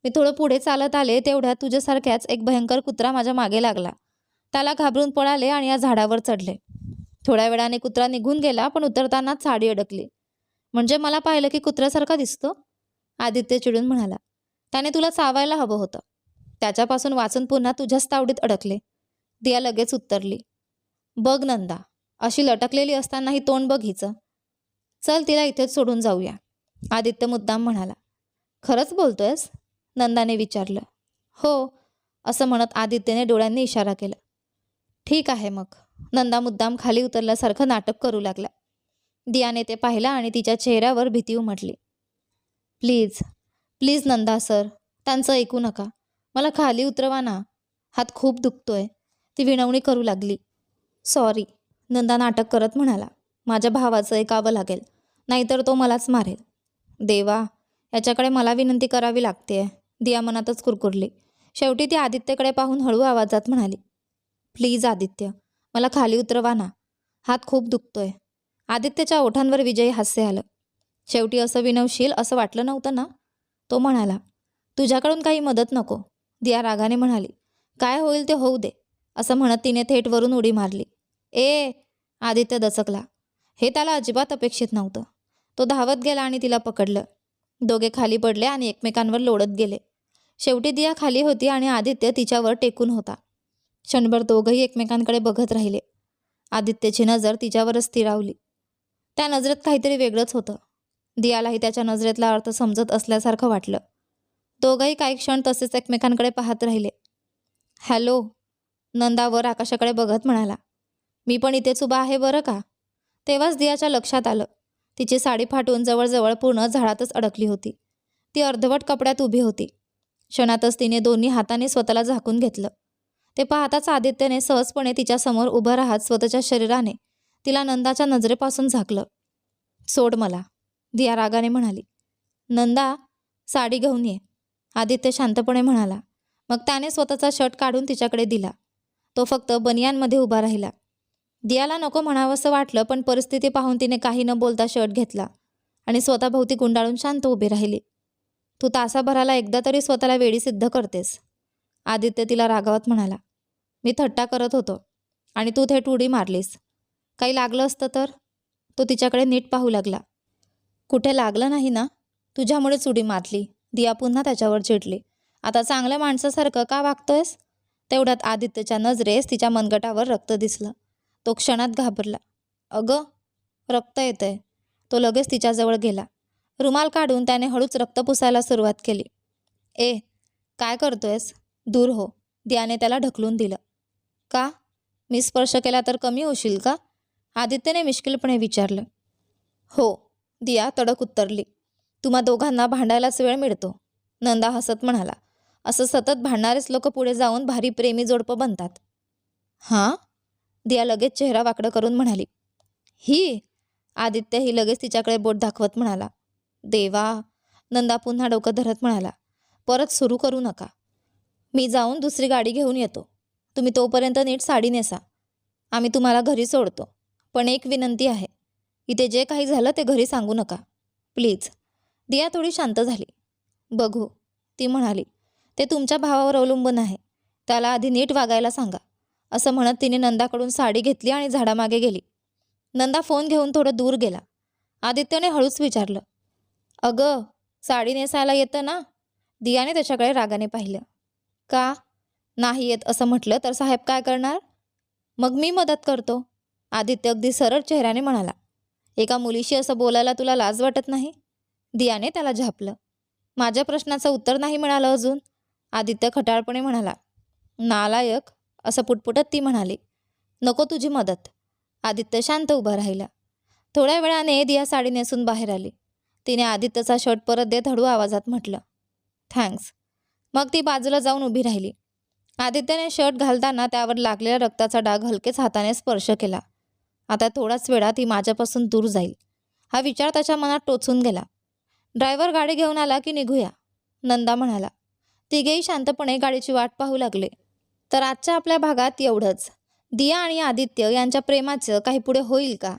Speaker 1: मी थोडं पुढे चालत आले तेवढ्यात तुझ्यासारख्याच एक भयंकर कुत्रा माझ्या मागे लागला. त्याला घाबरून पळाले आणि या झाडावर चढले. थोड्या वेळाने कुत्रा निघून गेला, पण उतरतानाच साडी अडकली. म्हणजे मला पाहिलं की कुत्र्यासारखा दिसतो, आदित्य चिडून म्हणाला. त्याने तुला चावायला हवं होतं, त्याच्यापासून वाचून पुन्हा तुझ्याच तावडीत अडकले, दिया लगेच उत्तरली. बघ नंदा, अशी लटकलेली असतानाही तोंड बघ हिचं. चल तिला इथेच सोडून जाऊया, आदित्य मुद्दाम म्हणाला. खरंच बोलतोयस? नंदाने विचारलं. हो, असं म्हणत आदित्यने डोळ्यांनी इशारा केला. ठीक आहे मग, नंदा मुद्दाम खाली उतरल्यासारखं नाटक करू लागला. दियाने ते पाहिलं आणि तिच्या चेहऱ्यावर भीती उमटली. प्लीज प्लीज नंदा सर, त्यांचं ऐकू नका, मला खाली उतरवा ना, हात खूप दुखतोय, ती विनवणी करू लागली. सॉरी, नंदा नाटक करत म्हणाला. माझ्या भावाचं ऐकावं लागेल, नाहीतर तो मलाच मारेल. देवा, याच्याकडे मला विनंती करावी लागतेय, दिया मनातच कुरकुरली. शेवटी ती आदित्यकडे पाहून हळू आवाजात म्हणाली. प्लीज आदित्य, मला खाली उतरवा ना, हात खूप दुखतोय. आदित्यच्या ओठांवर विजयी हास्य आलं. शेवटी असं विनवशील असं वाटलं नव्हतं ना, तो म्हणाला. तुझ्याकडून काही मदत नको, दिया रागाने म्हणाली. काय होईल ते होऊ दे, असं म्हणत तिने थेट वरून उडी मारली. ए, आदित्य दचकला. हे त्याला अजिबात अपेक्षित नव्हतं. तो धावत गेला आणि तिला पकडलं. दोघे खाली पडले आणि एकमेकांवर लोळत गेले. शेवटी दिया खाली होती आणि आदित्य तिच्यावर टेकून होता. क्षणभर दोघंही एकमेकांकडे बघत राहिले. आदित्यची नजर तिच्यावरच स्थिरावली. त्या नजरेत काहीतरी वेगळंच होतं. दियालाही त्याच्या नजरेतला अर्थ समजत असल्यासारखं वाटलं. दोघंही काही क्षण तसेच एकमेकांकडे पाहत राहिले. हॅलो, नंदा वर आकाशाकडे बघत म्हणाला. मी पण इथेच उभा आहे बरं का. तेव्हाच दियाच्या लक्षात आलं. तिची साडी फाटून जवळजवळ पूर्ण झाडातच अडकली होती. ती अर्धवट कपड्यात उभी होती. क्षणातच तिने दोन्ही हाताने स्वतःला झाकून घेतलं. ते पाहताच आदित्यने सहजपणे तिच्यासमोर उभं राहत स्वतःच्या शरीराने तिला नंदाच्या नजरेपासून झाकलं. सोड मला, दिया रागाने म्हणाली. नंदा, साडी घेऊन ये, आदित्य शांतपणे म्हणाला. मग त्याने स्वतःचा शर्ट काढून तिच्याकडे दिला. तो फक्त बनियानमध्ये उभा राहिला. दियाला नको म्हणावंसं वाटलं, पण परिस्थिती पाहून तिने काही न बोलता शर्ट घेतला आणि स्वतःभोवती गुंडाळून शांत उभी राहिली. तू तासाभराला एकदा तरी स्वतःला वेडी सिद्ध करतेस, आदित्य तिला रागावत म्हणाला. मी थट्टा करत होतो आणि तू थेट उडी मारलीस. काही लागलं असतं तर? तो तिच्याकडे नीट पाहू लागला. कुठे लागलं नाही ना, तुझ्यामुळेच उडी मारली. दिया पुन्हा त्याच्यावर चिडली. आता चांगल्या माणसासारखं का वागतोयस? तेवढ्यात आदित्यच्या नजरेस तिच्या मनगटावर रक्त दिसलं. तो क्षणात घाबरला. अगं, रक्त येतंय. तो लगेच तिच्याजवळ गेला. रुमाल काढून त्याने हळूच रक्त पुसायला सुरुवात केली. ए, काय करतोयस? दूर हो, दियाने त्याला ढकलून दिलं. का? मी स्पर्श केला तर कमी होशील का? आदित्यने मिश्किलपणे विचारलं. हो, दिया तडक उत्तरली. तुम्हा दोघांना भांडायलाच वेळ मिळतो, नंदा हसत म्हणाला. असं सतत भांडणारेच लोक पुढे जाऊन भारी प्रेमी जोडपं बनतात. हां? दिया लगेच चेहरा वाकडं करून म्हणाली. ही? आदित्य ही लगेच तिच्याकडे बोट दाखवत म्हणाला. देवा, नंदा पुन्हा डोकं धरत म्हणाला. परत सुरू करू नका. मी जाऊन दुसरी गाडी घेऊन येतो. तुम्ही तोपर्यंत नीट साडी नेसा. आम्ही तुम्हाला घरी सोडतो. पण एक विनंती आहे, इथे जे काही झालं ते घरी सांगू नका, प्लीज. दिया थोडी शांत झाली. बघू, ती म्हणाली. ते तुमच्या भावावर अवलंबून आहे. त्याला आधी नीट वागायला सांगा. असं म्हणत तिने नंदाकडून साडी घेतली आणि झाडामागे गेली. नंदा फोन घेऊन थोडं दूर गेला. आदित्यने हळूच विचारलं. अगं, साडी नेसायला येतं ना? दियाने त्याच्याकडे रागाने पाहिलं. का नाही येत असं म्हटलं तर साहेब काय करणार? मग मी मदत करतो, आदित्य अगदी सरळ चेहऱ्याने म्हणाला. एका मुलीशी असं बोलायला तुला लाज वाटत नाही? दियाने त्याला झापलं. माझ्या प्रश्नाचं उत्तर नाही मिळालं अजून, आदित्य खटाळपणे म्हणाला. नालायक, असं पुटपुटत ती म्हणाली. नको तुझी मदत. आदित्य शांत उभा राहिला. थोड्या वेळाने दिया साडी नेसून बाहेर आली. तिने आदित्यचा शर्ट परत देत हळू आवाजात म्हटलं, थँक्स. मग ती बाजूला जाऊन उभी राहिली. आदित्यने शर्ट घालताना त्यावर लागलेला रक्ताचा डाग हलकेच हाताने स्पर्श केला. आता थोड्याच वेळात ती माझ्यापासून दूर जाईल, हा विचार त्याच्या मनात टोचून गेला. ड्रायव्हर गाडी घेऊन आला की निघूया, नंदा म्हणाला. तिघेही शांतपणे गाडीची वाट पाहू लागले. तर आजच्या आपल्या भागात एवढंच. दिया आणि आदित्य यांच्या प्रेमाचं काही पुढे होईल का,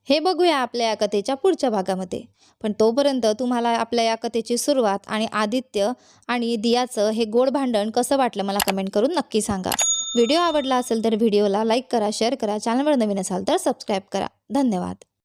Speaker 1: हे बघूया आपल्या या कथेच्या पुढच्या भागामध्ये. पण तोपर्यंत तुम्हाला आपल्या या कथेची सुरुवात आणि आदित्य आणि दियाचं हे गोड भांडण कसं वाटलं मला कमेंट करून नक्की सांगा. व्हिडिओ आवडला असेल तर व्हिडिओला लाईक करा, शेअर करा. चॅनलवर नवीन असाल तर सबस्क्राईब करा. धन्यवाद.